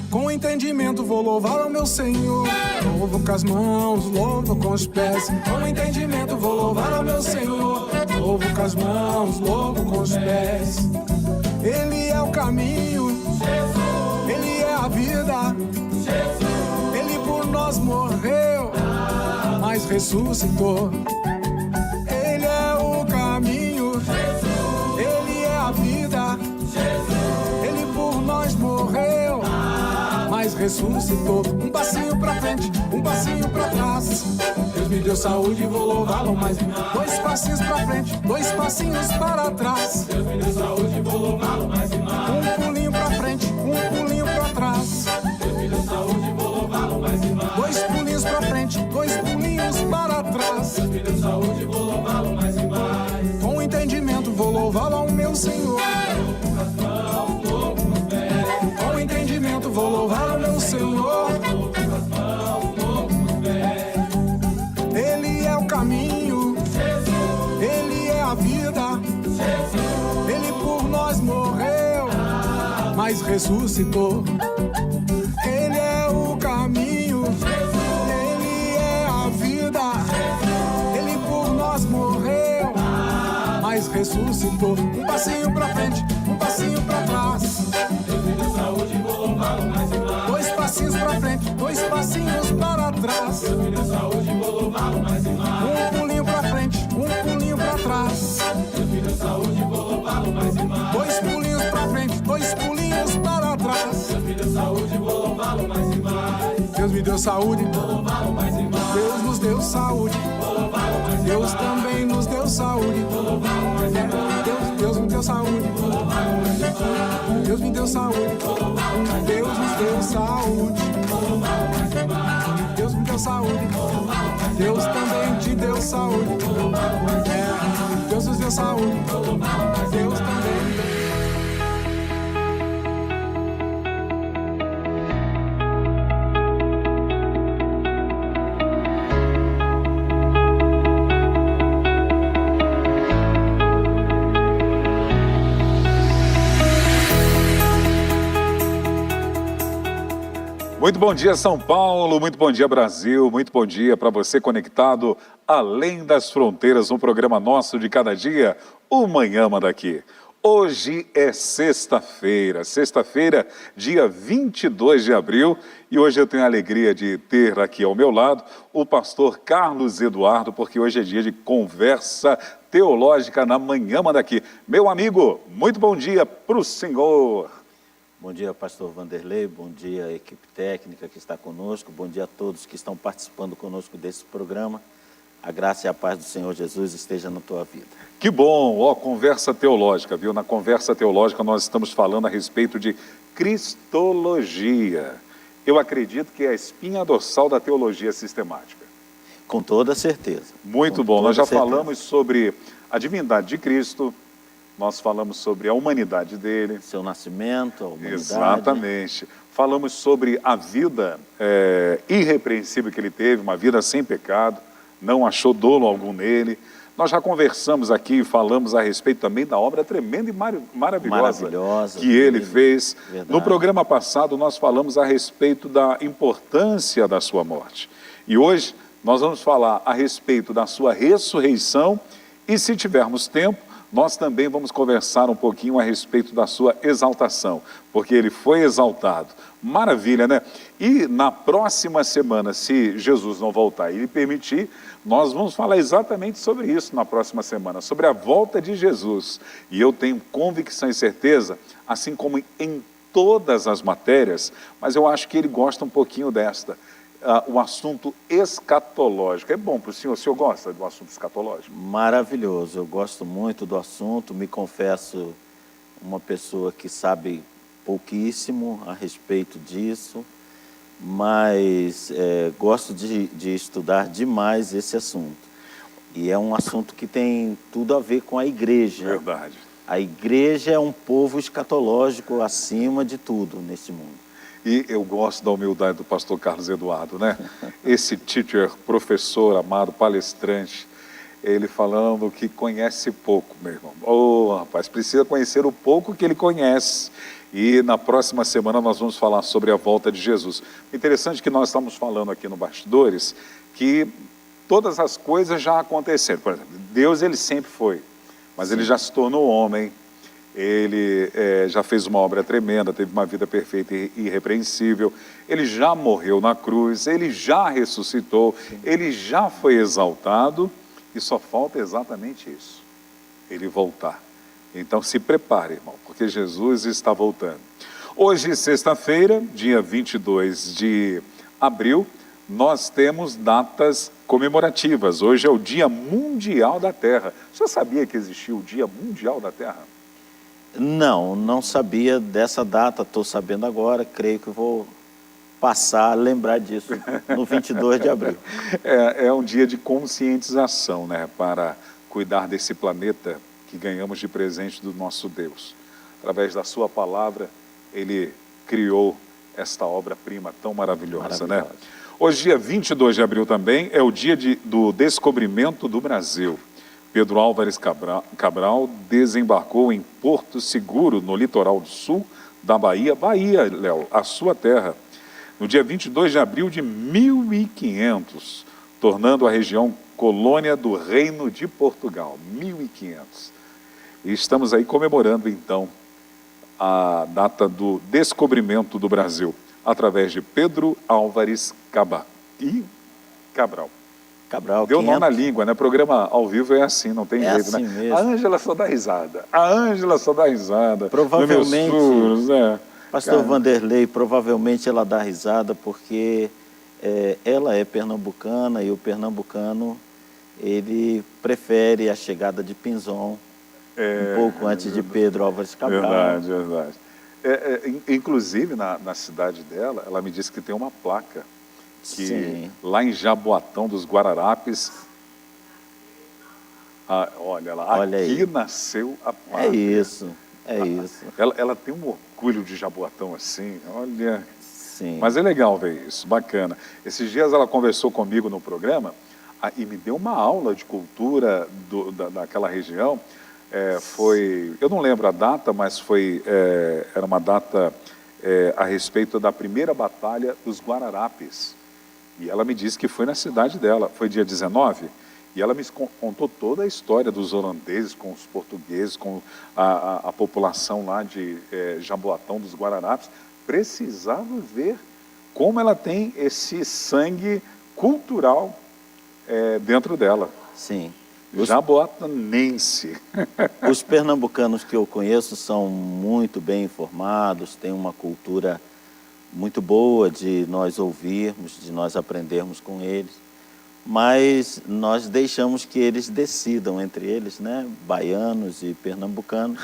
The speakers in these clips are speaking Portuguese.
Com entendimento vou louvar ao meu Senhor. Louvo com as mãos, louvo com os pés. Com entendimento vou louvar ao meu Senhor. Louvo com as mãos, louvo com os pés. Ele é o caminho, Jesus. Ele é a vida, Jesus. Ele por nós morreu, mas ressuscitou. Ele é o caminho, Jesus. Ele é a vida, Jesus. Ele por nós morreu, mas ressuscitou. Um passinho pra frente, um passinho pra trás. Deus me deu saúde e vou louvá-lo mais. Dois passinhos pra frente, dois passinhos para trás. Deus me deu saúde e vou louvá-lo mais. Um pulinho pra frente, um pulinho pra trás. Deus me deu saúde e vou louvá-lo mais. Dois pulinhos pra frente, dois pulinhos para trás. Deus me deu saúde e vou louvá-lo mais. Com entendimento vou louvá-lo ao meu Senhor. Com entendimento vou louvar ao meu Senhor. Ele é o caminho, Jesus. Ele é a vida, Jesus. Ele por nós morreu, mas ressuscitou. Ele é o caminho, Jesus. Ele é a vida, Jesus. Ele por nós morreu, mas ressuscitou. Um passinho pra frente, um passinho pra trás. Saúde, vou louvá-lo mais e mais. Dois passinhos pra frente, dois passinhos para trás. Deus me deu saúde, vou louvá-lo mais e mais. Um pulinho pra frente, um pulinho pra trás. Deus me deu saúde, vou louvá-lo mais e mais. Dois pulinhos pra frente, dois pulinhos para trás. Deus me deu saúde, vou louvá-lo mais e mais. Deus me deu saúde, vou louvá-lo mais e mais. Deus nos deu saúde, vou louvá-lo mais e mais. Deus também nos deu saúde, vou louvá-lo mais e mais. Deus me deu saúde, vou louvá-lo mais e mais. Deus me deu saúde, Deus nos deu saúde, Deus me deu saúde, Deus também te deu saúde, Deus nos deu saúde, Deus também. Muito bom dia, São Paulo, muito bom dia, Brasil, muito bom dia para você conectado além das fronteiras no programa nosso de cada dia, o Manhã Manda Aqui. Hoje é sexta-feira, dia 22 de abril, e hoje eu tenho a alegria de ter aqui ao meu lado o pastor Carlos Eduardo, porque hoje é dia de conversa teológica na Manhã Manda Aqui. Meu amigo, muito bom dia para o senhor. Bom dia, pastor Vanderlei, bom dia à equipe técnica que está conosco, bom dia a todos que estão participando conosco desse programa. A graça e a paz do Senhor Jesus esteja na tua vida. Que bom, ó, conversa teológica, viu? Na conversa teológica nós estamos falando a respeito de cristologia. Eu acredito que é a espinha dorsal da teologia sistemática. Com toda certeza. Muito bom, nós já falamos sobre a divindade de Cristo, nós falamos sobre a humanidade dele. Seu nascimento, a humanidade. Exatamente. Falamos sobre a vida irrepreensível que ele teve, uma vida sem pecado, não achou dolo algum nele. Nós já conversamos aqui, falamos a respeito também da obra tremenda e maravilhosa que ele fez. Verdade. No programa passado nós falamos a respeito da importância da sua morte. E hoje nós vamos falar a respeito da sua ressurreição e, se tivermos tempo, nós também vamos conversar um pouquinho a respeito da sua exaltação, porque ele foi exaltado. Maravilha, né? E na próxima semana, se Jesus não voltar e ele permitir, nós vamos falar exatamente sobre isso na próxima semana, sobre a volta de Jesus. E eu tenho convicção e certeza, assim como em todas as matérias, mas eu acho que ele gosta um pouquinho desta, o assunto escatológico. É bom para o senhor gosta do assunto escatológico? Maravilhoso, eu gosto muito do assunto, me confesso uma pessoa que sabe pouquíssimo a respeito disso, mas gosto de estudar demais esse assunto. E é um assunto que tem tudo a ver com a igreja. Verdade. A igreja é um povo escatológico acima de tudo nesse mundo. E eu gosto da humildade do pastor Carlos Eduardo, né? Esse teacher, professor, amado, palestrante, ele falando que conhece pouco, meu irmão. Ô, rapaz, precisa conhecer o pouco que ele conhece. E na próxima semana nós vamos falar sobre a volta de Jesus. Interessante que nós estamos falando aqui no Bastidores que todas as coisas já aconteceram. Por exemplo, Deus, ele sempre foi, mas ele já se tornou homem, ele já fez uma obra tremenda, teve uma vida perfeita e irrepreensível, ele já morreu na cruz, ele já ressuscitou, ele já foi exaltado, e só falta exatamente isso, ele voltar. Então se prepare, irmão, porque Jesus está voltando. Hoje, sexta-feira, dia 22 de abril, nós temos datas comemorativas. Hoje é o Dia Mundial da Terra. Você sabia que existia o Dia Mundial da Terra? Não sabia dessa data, estou sabendo agora, creio que vou passar a lembrar disso no 22 de abril. É um dia de conscientização, né, para cuidar desse planeta que ganhamos de presente do nosso Deus. Através da sua palavra, ele criou esta obra-prima tão maravilhosa, né? Hoje, dia 22 de abril também, é o dia do descobrimento do Brasil. Pedro Álvares Cabral desembarcou em Porto Seguro, no litoral sul da Bahia. Bahia, Léo, a sua terra. No dia 22 de abril de 1500, tornando a região colônia do Reino de Portugal. 1500. E estamos aí comemorando, então, a data do descobrimento do Brasil, através de Pedro Álvares Cabral. Deu nó na língua, né? Programa ao vivo é assim, não tem jeito, assim, né? mesmo. A Ângela só dá risada. Provavelmente, pastor Cara, Vanderlei, provavelmente ela dá risada porque ela é pernambucana e o pernambucano, ele prefere a chegada de Pinzon um pouco antes de Pedro Álvares Cabral. Verdade. Inclusive, na cidade dela, ela me disse que tem uma placa que Sim. lá em Jaboatão dos Guararapes, olha lá, Olha aqui aí. nasceu a placa. É isso. Ela tem um orgulho de Jaboatão assim, olha. Sim. Mas é legal ver isso, bacana. Esses dias ela conversou comigo no programa e me deu uma aula de cultura daquela região. Eu não lembro a data, mas era uma data a respeito da primeira batalha dos Guararapes. E ela me disse que foi na cidade dela, foi dia 19, e ela me contou toda a história dos holandeses com os portugueses, com a população lá de Jaboatão dos Guararapes. Precisava ver como ela tem esse sangue cultural dentro dela. Sim. Jaboatanense. Os pernambucanos que eu conheço são muito bem informados, têm uma cultura muito boa de nós ouvirmos, de nós aprendermos com eles, mas nós deixamos que eles decidam entre eles, né? Baianos e pernambucanos.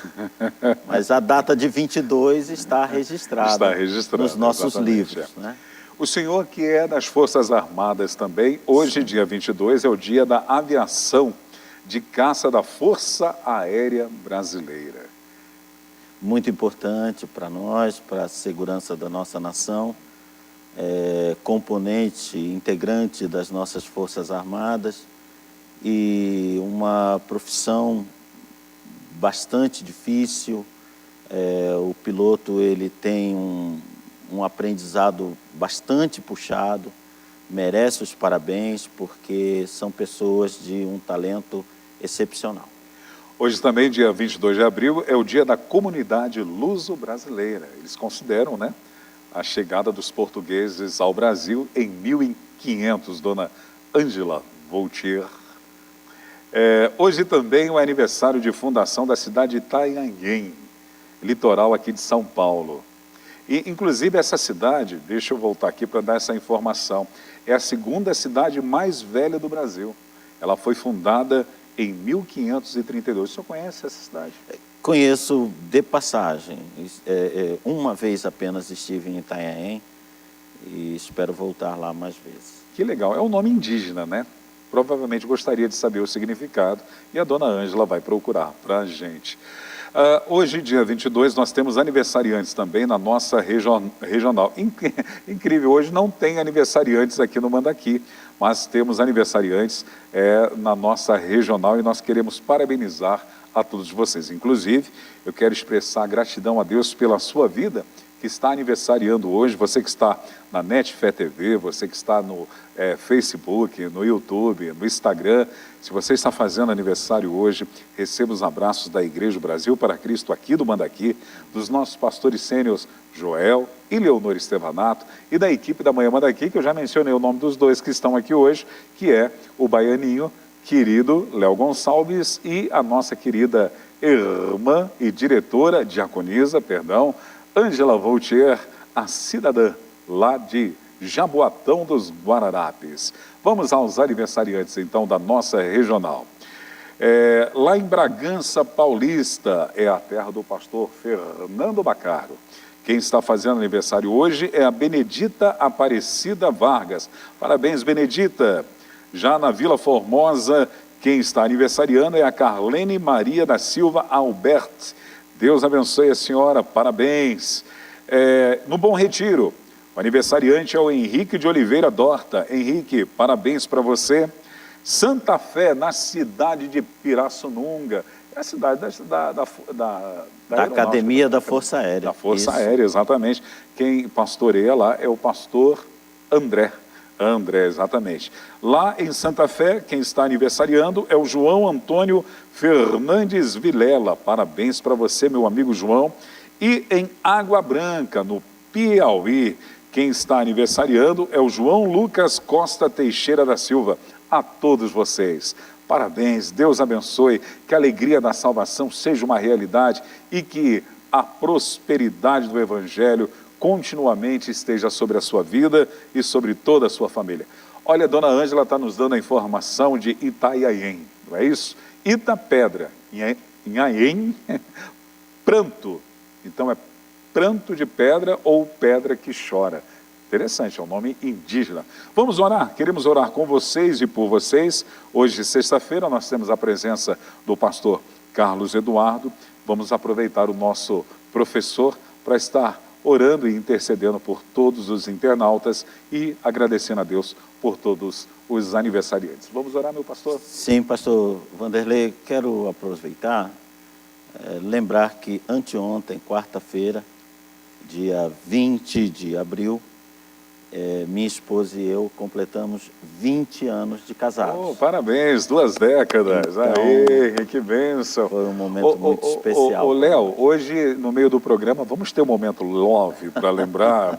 Mas a data de 22 está registrada nos nossos livros, né? O senhor que é das Forças Armadas também, hoje, dia 22, é o dia da aviação de caça da Força Aérea Brasileira. Muito importante para nós, para a segurança da nossa nação, componente, integrante das nossas Forças Armadas e uma profissão bastante difícil. O piloto ele tem um aprendizado bastante puxado, merece os parabéns porque são pessoas de um talento excepcional. Hoje também, dia 22 de abril, é o dia da comunidade luso-brasileira. Eles consideram, né, a chegada dos portugueses ao Brasil em 1500, dona Ângela Voltier. Hoje também é o aniversário de fundação da cidade de Itanhaém, litoral aqui de São Paulo. E, inclusive, essa cidade, deixa eu voltar aqui para dar essa informação, é a segunda cidade mais velha do Brasil. Ela foi fundada em 1532. O senhor conhece essa cidade? Conheço de passagem. Uma vez apenas estive em Itanhaém e espero voltar lá mais vezes. Que legal. É um nome indígena, né? Provavelmente gostaria de saber o significado e a dona Ângela vai procurar para a gente. Hoje, dia 22, nós temos aniversariantes também na nossa regional. Incrível, hoje não tem aniversariantes aqui no Mandaqui, mas temos aniversariantes na nossa regional e nós queremos parabenizar a todos vocês. Inclusive, eu quero expressar gratidão a Deus pela sua vida, que está aniversariando hoje, você que está na NET Fé TV, você que está no Facebook, no YouTube, no Instagram. Se você está fazendo aniversário hoje, receba os abraços da Igreja Brasil para Cristo aqui do Mandaqui, dos nossos pastores sêniores Joel e Leonor Estevanato, e da equipe da Manhã Mandaqui, que eu já mencionei o nome dos dois que estão aqui hoje, que é o baianinho querido Léo Gonçalves e a nossa querida irmã e diretora, diaconisa, Ângela Voltier, a cidadã lá de Jaboatão dos Guararapes. Vamos aos aniversariantes, então, da nossa regional. Lá em Bragança Paulista, é a terra do pastor Fernando Bacaro. Quem está fazendo aniversário hoje é a Benedita Aparecida Vargas. Parabéns, Benedita. Já na Vila Formosa, quem está aniversariando é a Carlene Maria da Silva Albert. Deus abençoe a senhora, parabéns. No Bom Retiro, o aniversariante é o Henrique de Oliveira Dorta. Henrique, parabéns para você. Santa Fé, na cidade de Pirassununga, é a cidade da Academia da Força Aérea. Da Força Aérea, exatamente. Quem pastoreia lá é o pastor André, exatamente. Lá em Santa Fé, quem está aniversariando é o João Antônio Fernandes Vilela. Parabéns para você, meu amigo João. E em Água Branca, no Piauí, quem está aniversariando é o João Lucas Costa Teixeira da Silva. A todos vocês, parabéns, Deus abençoe, que a alegria da salvação seja uma realidade e que a prosperidade do Evangelho continuamente esteja sobre a sua vida e sobre toda a sua família. Olha, a dona Ângela está nos dando a informação de Itaiaém, não é isso? Itapedra, Inhaém, pranto. Então é pranto de pedra ou pedra que chora. Interessante, é um nome indígena. Vamos orar, queremos orar com vocês e por vocês. Hoje, sexta-feira, nós temos a presença do pastor Carlos Eduardo. Vamos aproveitar o nosso professor para estar orando e intercedendo por todos os internautas e agradecendo a Deus por todos os aniversariantes. Vamos orar, meu pastor? Sim, pastor Vanderlei, quero aproveitar, lembrar que anteontem, quarta-feira, dia 20 de abril, minha esposa e eu completamos 20 anos de casados. Parabéns, 2 décadas. Então, aê, que bênção. Foi um momento muito especial. Léo, hoje no meio do programa vamos ter um momento love para lembrar,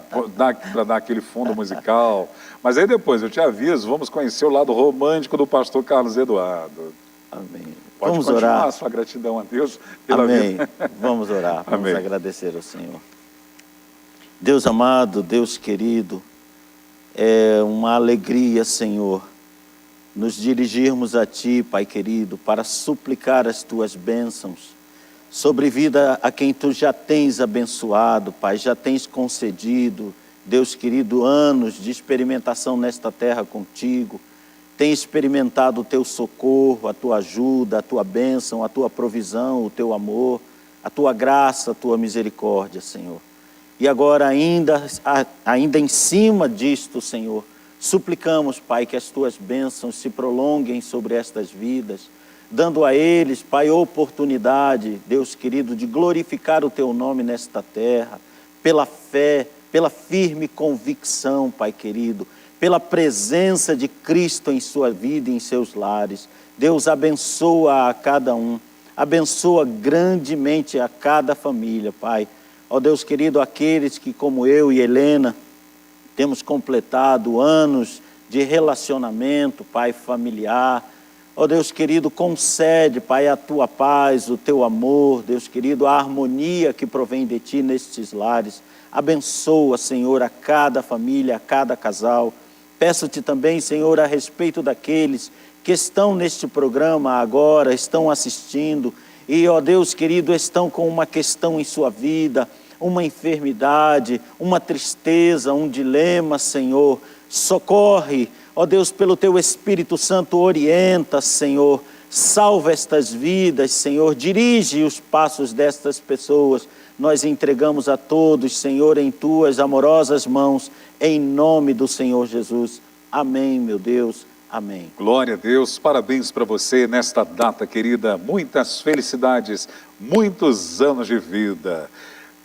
para dar aquele fundo musical. Mas aí depois eu te aviso, vamos conhecer o lado romântico do pastor Carlos Eduardo. Amém. Pode vamos continuar orar. A sua gratidão a Deus pela Amém. vida. Vamos orar, vamos Amém. agradecer ao Senhor. Deus amado, Deus querido, é uma alegria, Senhor, nos dirigirmos a Ti, Pai querido, para suplicar as Tuas bênçãos sobre vida a quem Tu já tens abençoado, Pai, já tens concedido, Deus querido, anos de experimentação nesta terra contigo, tem experimentado o Teu socorro, a Tua ajuda, a Tua bênção, a Tua provisão, o Teu amor, a Tua graça, a Tua misericórdia, Senhor. E agora, ainda em cima disto, Senhor, suplicamos, Pai, que as Tuas bênçãos se prolonguem sobre estas vidas, dando a eles, Pai, oportunidade, Deus querido, de glorificar o Teu nome nesta terra, pela fé, pela firme convicção, Pai querido, pela presença de Cristo em sua vida e em seus lares. Deus abençoa a cada um, abençoa grandemente a cada família, Pai. Ó Deus querido, aqueles que como eu e Helena temos completado anos de relacionamento, Pai, familiar. Ó Deus querido, concede, Pai, a Tua paz, o Teu amor, Deus querido, a harmonia que provém de Ti nestes lares. Abençoa, Senhor, a cada família, a cada casal. Peço-Te também, Senhor, a respeito daqueles que estão neste programa agora, estão assistindo, e, ó Deus querido, estão com uma questão em sua vida, uma enfermidade, uma tristeza, um dilema, Senhor. Socorre, ó Deus, pelo Teu Espírito Santo, orienta, Senhor. Salva estas vidas, Senhor, dirige os passos destas pessoas. Nós entregamos a todos, Senhor, em Tuas amorosas mãos, em nome do Senhor Jesus. Amém, meu Deus, amém. Glória a Deus, parabéns para você nesta data, querida. Muitas felicidades, muitos anos de vida.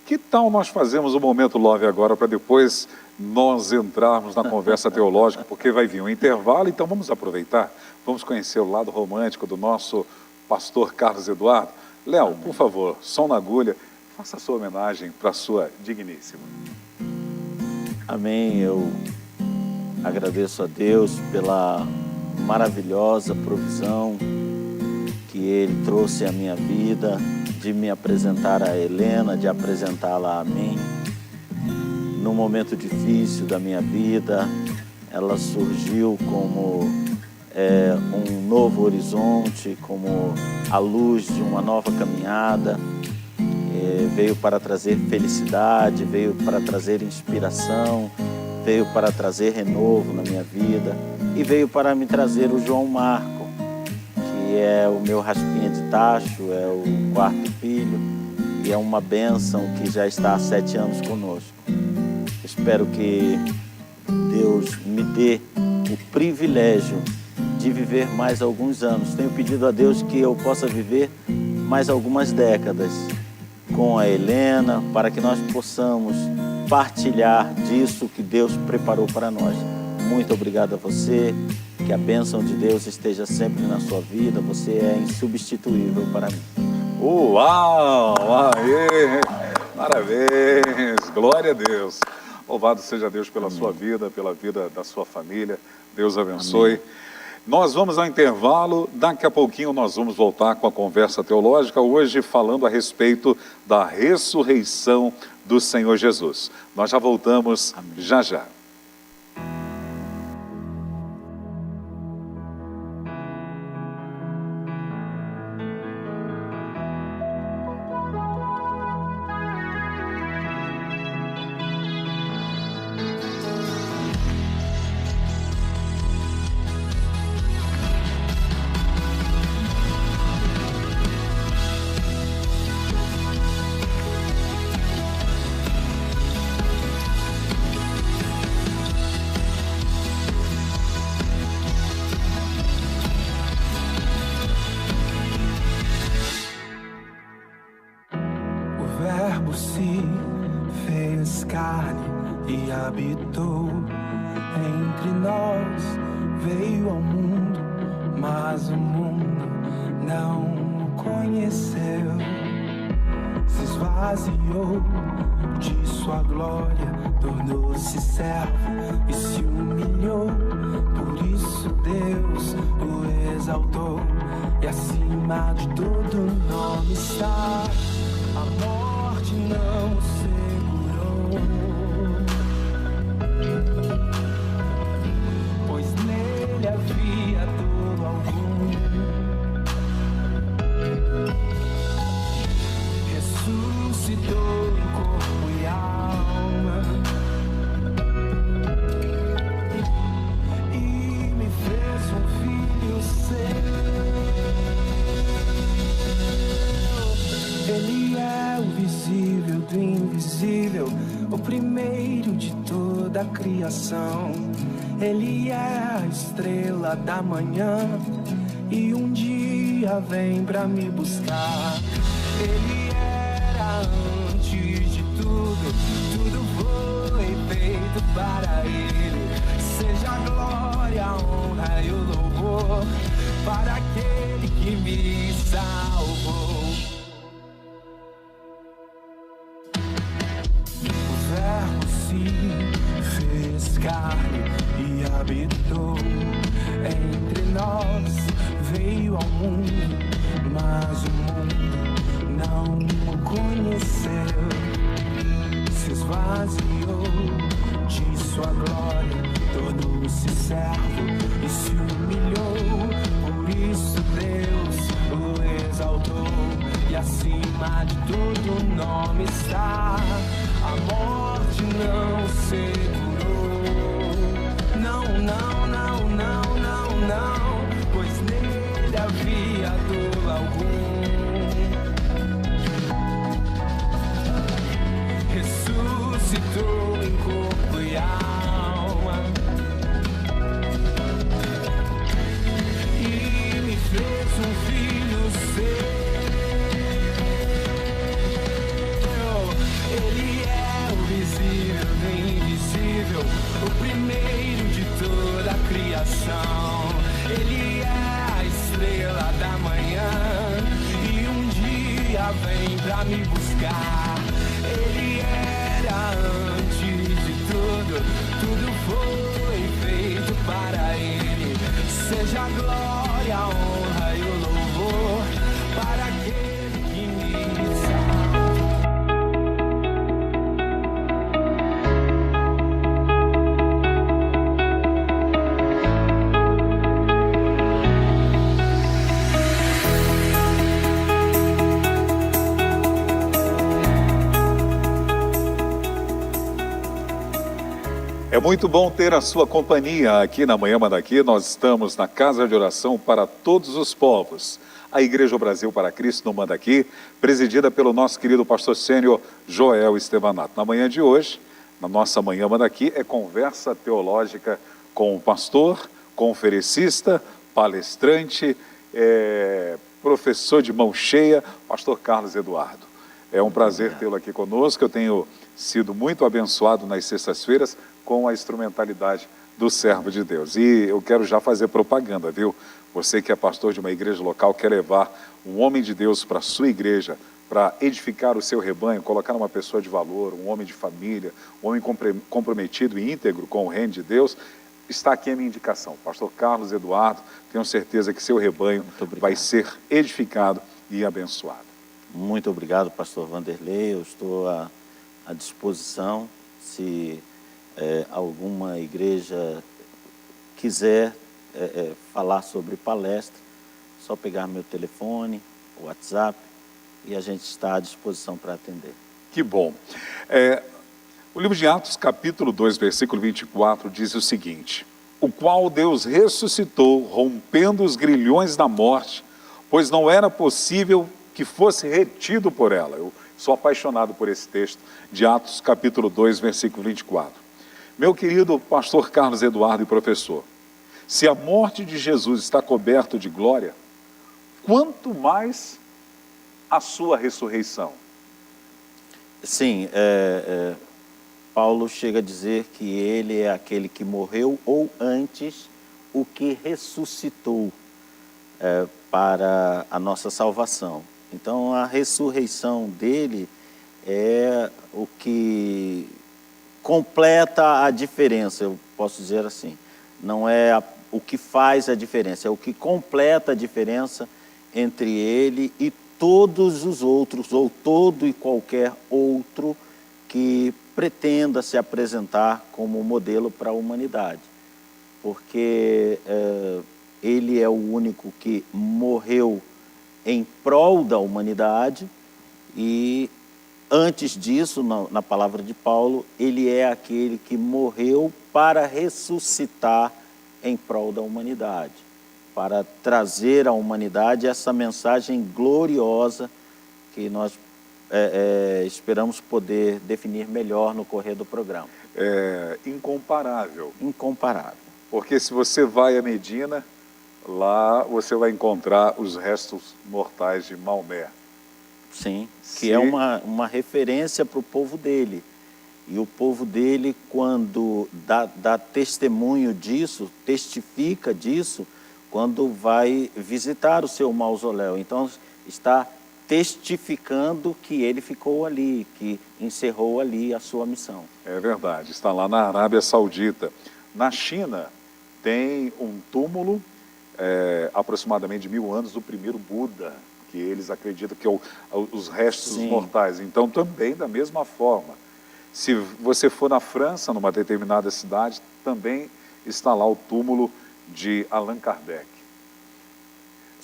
Que tal nós fazemos o Momento Love agora, para depois nós entrarmos na conversa teológica, porque vai vir um intervalo, então vamos aproveitar, vamos conhecer o lado romântico do nosso pastor Carlos Eduardo. Léo, por favor, som na agulha, faça a sua homenagem para a sua digníssima. Amém, eu agradeço a Deus pela maravilhosa provisão que Ele trouxe à minha vida, de me apresentar a Helena, de apresentá-la a mim. Num momento difícil da minha vida, ela surgiu como um novo horizonte, como a luz de uma nova caminhada. Veio para trazer felicidade, veio para trazer inspiração, veio para trazer renovo na minha vida e veio para me trazer o João Marco, que é o meu raspinha de tacho, é o quarto filho e é uma bênção que já está há 7 anos conosco. Espero que Deus me dê o privilégio de viver mais alguns anos. Tenho pedido a Deus que eu possa viver mais algumas décadas com a Helena, para que nós possamos partilhar disso que Deus preparou para nós. Muito obrigado a você, que a bênção de Deus esteja sempre na sua vida. Você é insubstituível para mim. Uau! Aê! Parabéns! Glória a Deus! Louvado seja Deus pela sua vida, pela vida da sua família. Deus abençoe. Amém. Nós vamos ao intervalo, daqui a pouquinho nós vamos voltar com a conversa teológica, hoje falando a respeito da ressurreição do Senhor Jesus. Nós já voltamos. Amém. Já já. Habitou entre nós, veio ao mundo, mas o mundo não o conheceu. Se esvaziou de sua glória, tornou-se servo e se humilhou. Por isso Deus o exaltou e acima de todo nome está. A morte não o segurou. Havia dor algum, ressuscitou em corpo e alma e me fez um filho seu. Ele é o visível do invisível, o primeiro de toda a criação. Ele é a estrela da manhã e um dia vem pra me buscar. Ele era antes de tudo, tudo foi feito para ele. Seja a glória, a honra e o louvor para aquele que me salvou. O Verbo se fez carne e habitou entre nós, veio ao mundo, mas o mundo não o conheceu. Se esvaziou de sua glória, tornou-se servo e se humilhou. Por isso Deus o exaltou e acima de todo nome está. A morte não segurou. Não, não, não, não, não, não, pois nele havia o primeiro de toda a criação. Ele é a estrela da manhã e um dia vem pra me buscar. Ele era antes de tudo, tudo foi feito para ele. Seja a glória, a honra e o louvor para aquele que me salva. É muito bom ter a sua companhia aqui na Manhã Manda Aqui. Nós estamos na Casa de Oração para Todos os Povos, a Igreja Brasil para Cristo no Manda Aqui, presidida pelo nosso querido pastor sênior Joel Estevanato. Na manhã de hoje, na nossa Manhã Manda Aqui, é conversa teológica com o pastor, conferencista, palestrante, professor de mão cheia, pastor Carlos Eduardo. É um prazer tê-lo aqui conosco. Eu tenho sido muito abençoado nas sextas-feiras com a instrumentalidade do servo de Deus. E eu quero já fazer propaganda, viu? Você que é pastor de uma igreja local, quer levar um homem de Deus para a sua igreja, para edificar o seu rebanho, colocar uma pessoa de valor, um homem de família, um homem comprometido e íntegro com o reino de Deus, está aqui a minha indicação. Pastor Carlos Eduardo, tenho certeza que seu rebanho vai ser edificado e abençoado. Muito obrigado, pastor Vanderlei. Eu estou à disposição. Se alguma igreja quiser falar sobre palestra, só pegar meu telefone, o WhatsApp, e a gente está à disposição para atender. Que bom. O livro de Atos, capítulo 2, versículo 24, diz o seguinte: o qual Deus ressuscitou, rompendo os grilhões da morte, pois não era possível que fosse retido por ela. Eu sou apaixonado por esse texto de Atos, capítulo 2, versículo 24. Meu querido pastor Carlos Eduardo e professor, se a morte de Jesus está coberta de glória, quanto mais a sua ressurreição? Sim, Paulo chega a dizer que ele é aquele que morreu, ou antes, o que ressuscitou para a nossa salvação. Então, a ressurreição dele é o que completa a diferença, eu posso dizer assim. Não é o que faz a diferença, é o que completa a diferença entre ele e todos os outros, ou todo e qualquer outro que pretenda se apresentar como modelo para a humanidade. Porque ele é o único que morreu em prol da humanidade e, antes disso, na palavra de Paulo, ele é aquele que morreu para ressuscitar em prol da humanidade, para trazer à humanidade essa mensagem gloriosa que nós esperamos poder definir melhor no correr do programa. É incomparável. Incomparável. Porque se você vai a Medina, lá você vai encontrar os restos mortais de Maomé. Sim, que é uma referência para o povo dele. E o povo dele, quando dá testemunho disso, testifica disso, quando vai visitar o seu mausoléu. Então, está testificando que ele ficou ali, que encerrou ali a sua missão. É verdade, está lá na Arábia Saudita. Na China, tem um túmulo, aproximadamente de 1000 anos, do primeiro Buda, que eles acreditam que é os restos mortais. Então, também da mesma forma. Se você for na França, numa determinada cidade, também está lá o túmulo de Allan Kardec.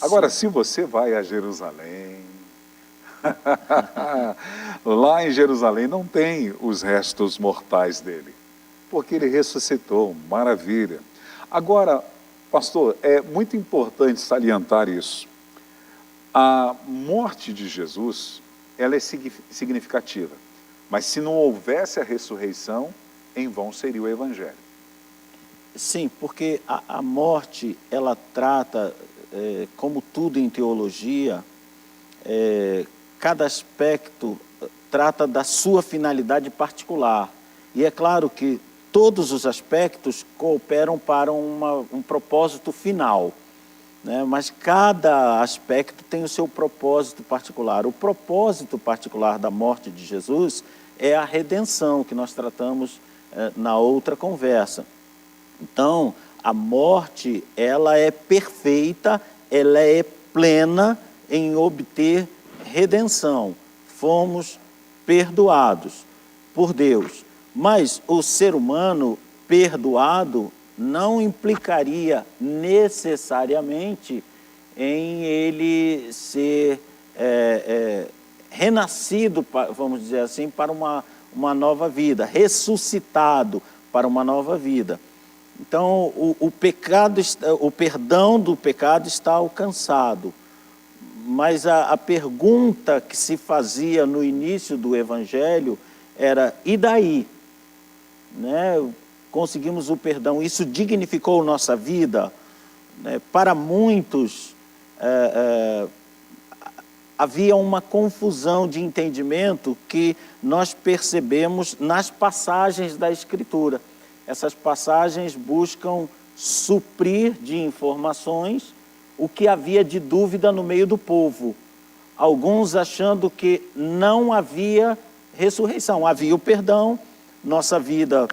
Agora, se você vai a Jerusalém, lá em Jerusalém não tem os restos mortais dele, porque ele ressuscitou, maravilha. Agora, pastor, é muito importante salientar isso. A morte de Jesus, ela é significativa. Mas se não houvesse a ressurreição, em vão seria o Evangelho. Sim, porque a morte, ela trata, como tudo em teologia, cada aspecto trata da sua finalidade particular. E é claro que todos os aspectos cooperam para um propósito final, né? Mas cada aspecto tem o seu propósito particular. O propósito particular da morte de Jesus é a redenção, que nós tratamos na outra conversa. Então, a morte, ela é perfeita, ela é plena em obter redenção. Fomos perdoados por Deus. Mas o ser humano perdoado não implicaria necessariamente em ele ser renascido, vamos dizer assim, para uma nova vida, ressuscitado para uma nova vida. Então, o perdão do pecado está alcançado. Mas a pergunta que se fazia no início do Evangelho era, e daí? Né? Conseguimos o perdão, isso dignificou nossa vida? Né? Para muitos, havia uma confusão de entendimento que nós percebemos nas passagens da Escritura. Essas passagens buscam suprir de informações o que havia de dúvida no meio do povo. Alguns achando que não havia ressurreição, havia o perdão, nossa vida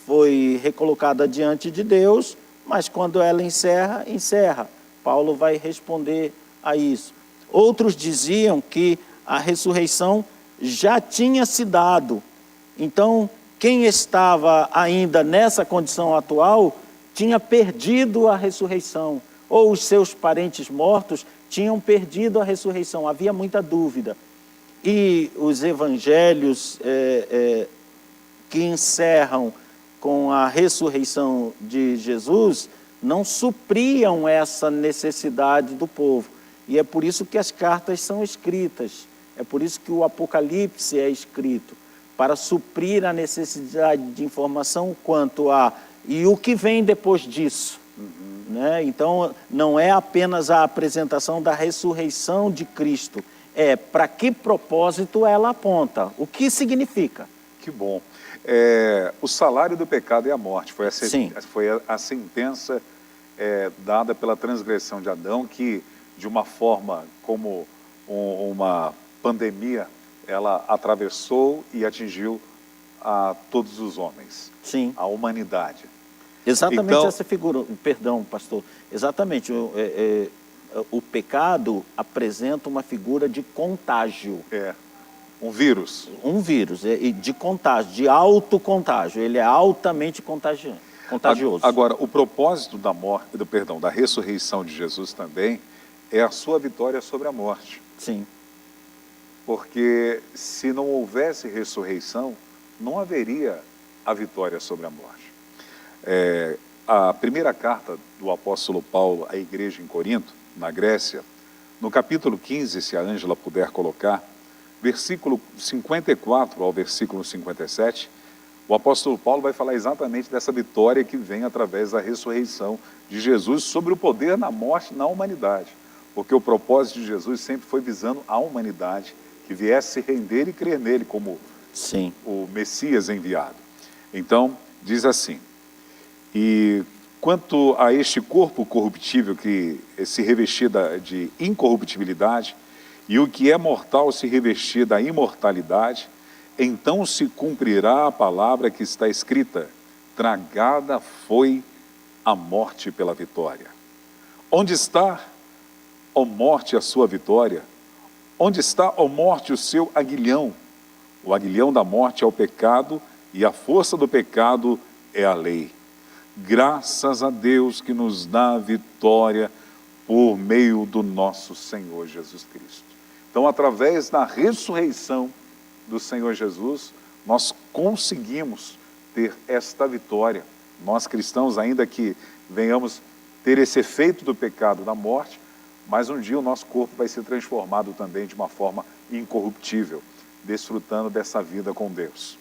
foi recolocada diante de Deus, mas quando ela encerra, encerra. Paulo vai responder a isso. Outros diziam que a ressurreição já tinha se dado. Então, quem estava ainda nessa condição atual tinha perdido a ressurreição, ou os seus parentes mortos tinham perdido a ressurreição. Havia muita dúvida. E os evangelhos que encerram com a ressurreição de Jesus não supriam essa necessidade do povo. E é por isso que as cartas são escritas, é por isso que o Apocalipse é escrito, para suprir a necessidade de informação quanto a e o que vem depois disso. Né? Então, não é apenas a apresentação da ressurreição de Cristo, é para que propósito ela aponta, o que significa. Que bom. O salário do pecado é a morte, foi a sentença dada pela transgressão de Adão, que de uma forma como uma pandemia, ela atravessou e atingiu a todos os homens, Sim. a humanidade. Exatamente então, essa figura, perdão, pastor, exatamente, o pecado apresenta uma figura de contágio. Um vírus. Um vírus, de contágio, de autocontágio, ele é altamente contagioso. Agora, o propósito da morte, da ressurreição de Jesus também é a sua vitória sobre a morte. Sim. Porque se não houvesse ressurreição, não haveria a vitória sobre a morte. A primeira carta do apóstolo Paulo à igreja em Corinto, na Grécia, no capítulo 15, se a Ângela puder colocar, versículo 54 ao versículo 57, o apóstolo Paulo vai falar exatamente dessa vitória que vem através da ressurreição de Jesus sobre o poder na morte na humanidade. Porque o propósito de Jesus sempre foi visando a humanidade, que viesse se render e crer nele como Sim. o Messias enviado. Então, diz assim, e quanto a este corpo corruptível que se revestir de incorruptibilidade, e o que é mortal se revestir da imortalidade, então se cumprirá a palavra que está escrita, tragada foi a morte pela vitória. Onde está, ó morte, a sua vitória? Onde está, ó morte, o seu aguilhão? O aguilhão da morte é o pecado, e a força do pecado é a lei. Graças a Deus que nos dá a vitória por meio do nosso Senhor Jesus Cristo. Então, através da ressurreição do Senhor Jesus, nós conseguimos ter esta vitória. Nós cristãos, ainda que venhamos ter esse efeito do pecado da morte, mas um dia o nosso corpo vai ser transformado também de uma forma incorruptível, desfrutando dessa vida com Deus.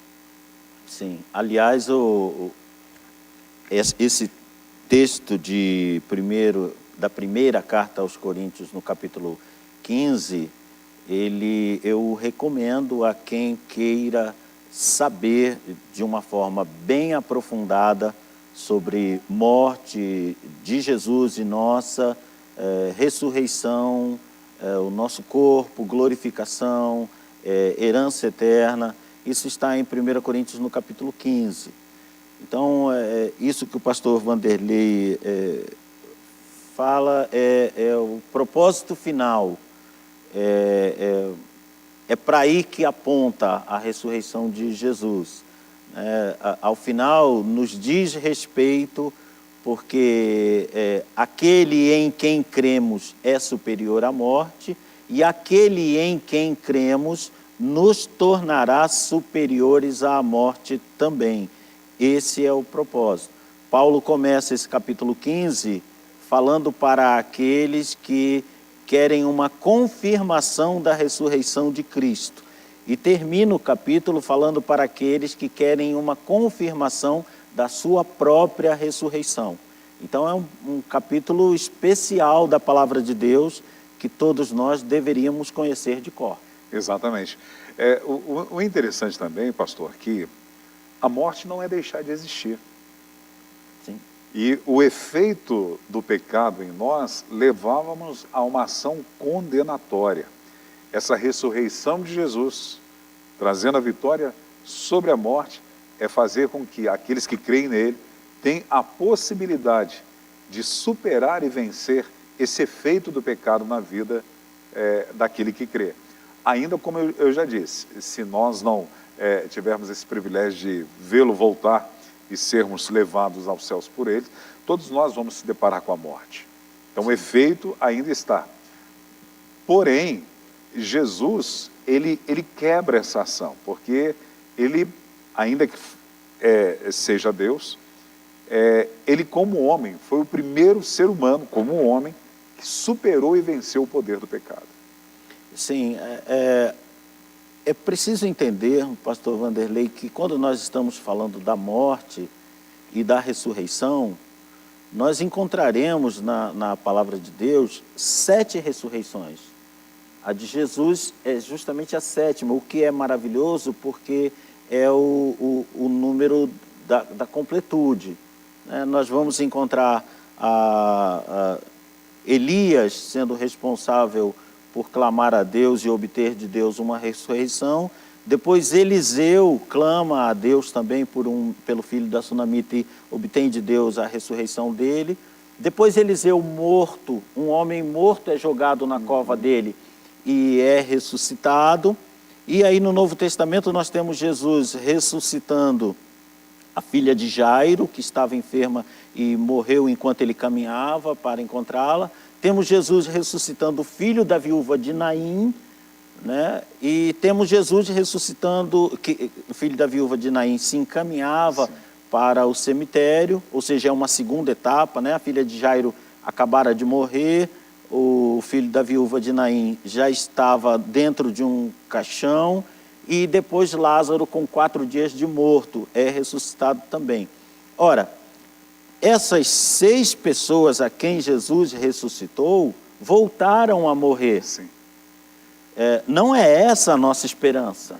Sim, aliás, esse texto da primeira carta aos Coríntios, no capítulo 15, eu recomendo a quem queira saber de uma forma bem aprofundada sobre morte de Jesus e nossa, ressurreição, o nosso corpo, glorificação, herança eterna. Isso está em 1 Coríntios no capítulo 15. Então, isso que o pastor Vanderlei fala é o propósito final. É para aí que aponta a ressurreição de Jesus. Ao final, nos diz respeito, porque aquele em quem cremos é superior à morte, e aquele em quem cremos nos tornará superiores à morte também. Esse é o propósito. Paulo começa esse capítulo 15 falando para aqueles que querem uma confirmação da ressurreição de Cristo. E termina o capítulo falando para aqueles que querem uma confirmação da sua própria ressurreição. Então é um capítulo especial da palavra de Deus que todos nós deveríamos conhecer de cor. Exatamente. O interessante também, pastor, que a morte não é deixar de existir. Sim. E o efeito do pecado em nós levávamos a uma ação condenatória. Essa ressurreição de Jesus, trazendo a vitória sobre a morte, é fazer com que aqueles que creem nele tenham a possibilidade de superar e vencer esse efeito do pecado na vida daquele que crê. Ainda como eu já disse, se nós não tivermos esse privilégio de vê-lo voltar e sermos levados aos céus por ele, todos nós vamos se deparar com a morte. Então o efeito ainda está. Porém, Jesus, ele quebra essa ação, porque ele, ainda que seja Deus, ele como homem, foi o primeiro ser humano, como um homem, que superou e venceu o poder do pecado. Sim, é preciso entender, pastor Vanderlei, que quando nós estamos falando da morte e da ressurreição, nós encontraremos na palavra de Deus 7 ressurreições. A de Jesus é justamente a 7ª, o que é maravilhoso porque é o número da completude. Nós vamos encontrar Elias sendo responsável por clamar a Deus e obter de Deus uma ressurreição. Depois Eliseu clama a Deus também pelo filho da Sunamita e obtém de Deus a ressurreição dele. Depois Eliseu morto, um homem morto é jogado na cova dele e é ressuscitado. E aí no Novo Testamento nós temos Jesus ressuscitando a filha de Jairo, que estava enferma e morreu enquanto ele caminhava para encontrá-la. Temos Jesus ressuscitando o filho da viúva de Naim, né? E temos Jesus ressuscitando, que o filho da viúva de Naim se encaminhava para o cemitério, ou seja, é uma segunda etapa, né? A filha de Jairo acabara de morrer, o filho da viúva de Naim já estava dentro de um caixão, e depois Lázaro, com 4 dias de morto, é ressuscitado também. Ora, essas 6 pessoas a quem Jesus ressuscitou, voltaram a morrer. Sim. Não é essa a nossa esperança.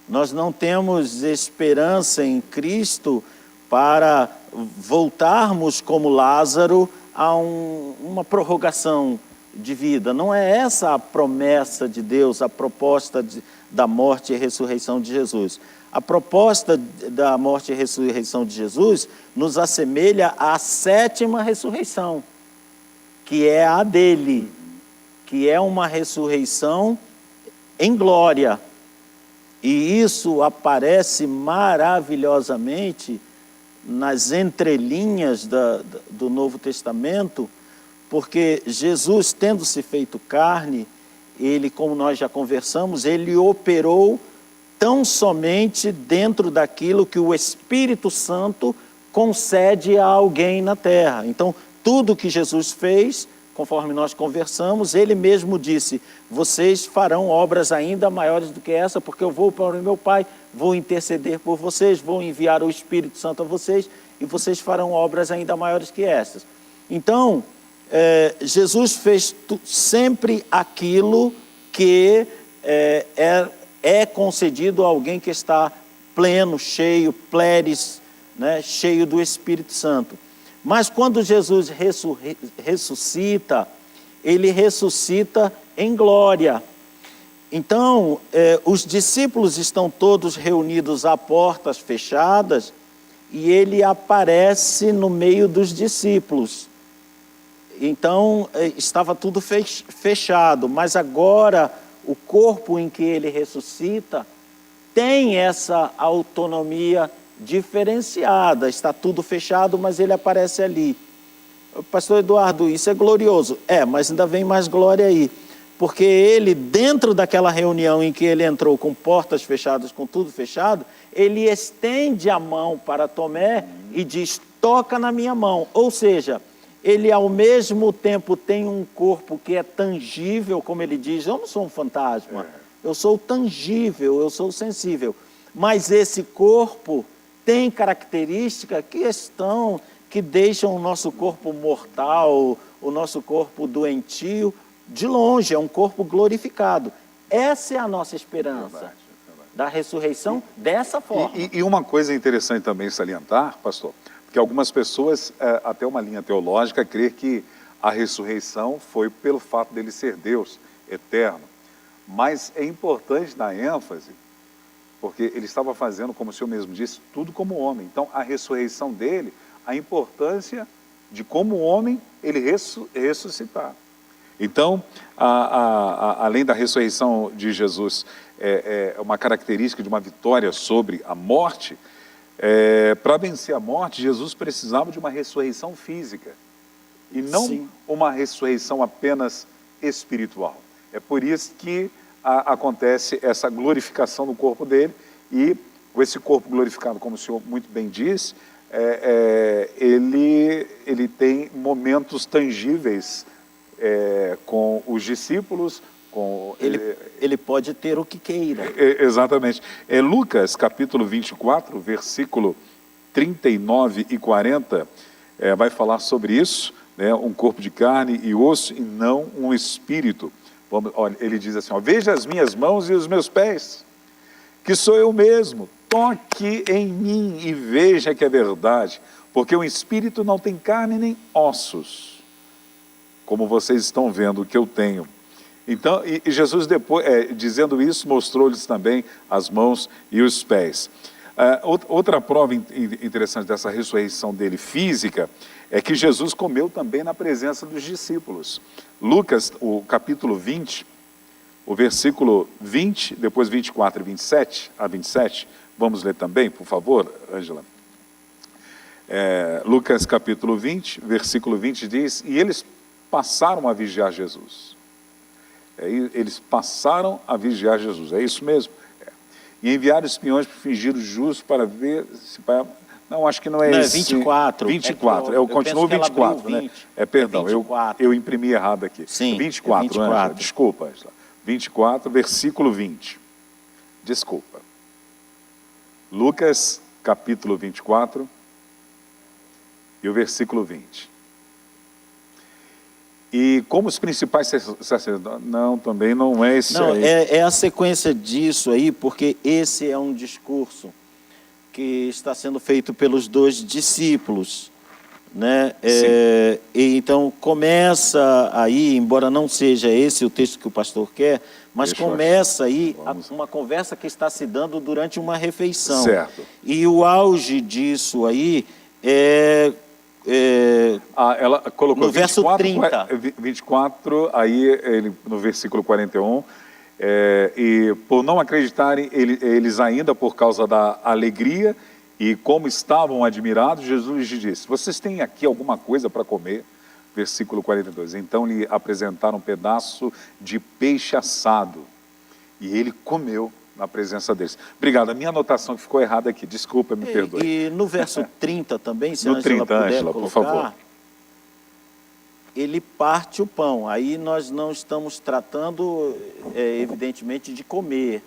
Nós não temos esperança em Cristo para voltarmos como Lázaro a uma prorrogação de vida. Não é essa a promessa de Deus, a proposta da morte e ressurreição de Jesus. A proposta da morte e ressurreição de Jesus nos assemelha à 7ª ressurreição, que é a dele, que é uma ressurreição em glória. E isso aparece maravilhosamente nas entrelinhas do Novo Testamento, porque Jesus, tendo se feito carne, ele, como nós já conversamos, ele operou tão somente dentro daquilo que o Espírito Santo concede a alguém na terra. Então, tudo que Jesus fez, conforme nós conversamos, ele mesmo disse: vocês farão obras ainda maiores do que essa, porque eu vou para o meu Pai, vou interceder por vocês, vou enviar o Espírito Santo a vocês, e vocês farão obras ainda maiores que essas. Então, Jesus fez sempre aquilo que é concedido a alguém que está pleno, cheio, pleres, né, cheio do Espírito Santo. Mas quando Jesus ressuscita, ele ressuscita em glória. Então, os discípulos estão todos reunidos a portas fechadas e ele aparece no meio dos discípulos. Então, estava tudo fechado, mas agora o corpo em que ele ressuscita tem essa autonomia diferenciada. Está tudo fechado, mas ele aparece ali. Pastor Eduardo, isso é glorioso. Mas ainda vem mais glória aí. Porque ele, dentro daquela reunião em que ele entrou com portas fechadas, com tudo fechado, ele estende a mão para Tomé e diz, toca na minha mão. Ou seja, ele ao mesmo tempo tem um corpo que é tangível, como ele diz, eu não sou um fantasma, eu sou tangível, eu sou sensível. Mas esse corpo tem características que deixam o nosso corpo mortal, o nosso corpo doentio, de longe, é um corpo glorificado. Essa é a nossa esperança da ressurreição dessa forma. E uma coisa interessante também salientar, pastor, porque algumas pessoas, até uma linha teológica, crê que a ressurreição foi pelo fato dele ser Deus eterno. Mas é importante dar ênfase, porque ele estava fazendo, como o senhor mesmo disse, tudo como homem. Então, a ressurreição dele, a importância de como homem ele ressuscitar. Então, além da ressurreição de Jesus, uma característica de uma vitória sobre a morte, para vencer a morte, Jesus precisava de uma ressurreição física e não uma ressurreição apenas espiritual. É por isso que acontece essa glorificação do corpo dele e com esse corpo glorificado, como o senhor muito bem disse, ele tem momentos tangíveis com os discípulos, ele pode ter o que queira. Exatamente. Lucas, capítulo 24, versículo 39 e 40, vai falar sobre isso, né? Um corpo de carne e osso e não um espírito. Olha, ele diz assim, veja as minhas mãos e os meus pés, que sou eu mesmo. Toque em mim e veja que é verdade, porque o espírito não tem carne nem ossos, como vocês estão vendo que eu tenho. Então, e Jesus depois, dizendo isso, mostrou-lhes também as mãos e os pés. Outra prova interessante dessa ressurreição dele física é que Jesus comeu também na presença dos discípulos. Lucas, o capítulo 20, o versículo 20, depois 24 e 27 a 27, vamos ler também, por favor, Ângela. Lucas capítulo 20, versículo 20 diz, e eles passaram a vigiar Jesus. Eles passaram a vigiar Jesus, é isso mesmo? E enviaram espiões para fingir o justo para ver se... Não, acho que não é esse. 24. 24, eu continuo 24, né? Perdão, 24. Eu imprimi errado aqui. Sim, 24, 24. Ângela, desculpa, Ângela. 24, versículo 20. Desculpa. Lucas, capítulo 24, e o versículo 20. E como os principais sacerdotes... Não, também não é esse aí. É a sequência disso aí, porque esse é um discurso que está sendo feito pelos dois discípulos, né? E então começa aí, embora não seja esse o texto que o pastor quer, mas começa aí uma conversa que está se dando durante uma refeição. Certo. E o auge disso aí ela colocou no verso 30. 24, aí ele, no versículo 41, e por não acreditarem eles ainda por causa da alegria e como estavam admirados, Jesus lhes disse, vocês têm aqui alguma coisa para comer? Versículo 42, então lhe apresentaram um pedaço de peixe assado e ele comeu na presença deles. Obrigado, a minha anotação que ficou errada aqui, desculpa, me perdoe. E no verso 30 também, se no a Ângela 30, puder Ângela, colocar, por favor. Ele parte o pão. Aí nós não estamos tratando, evidentemente, de comer,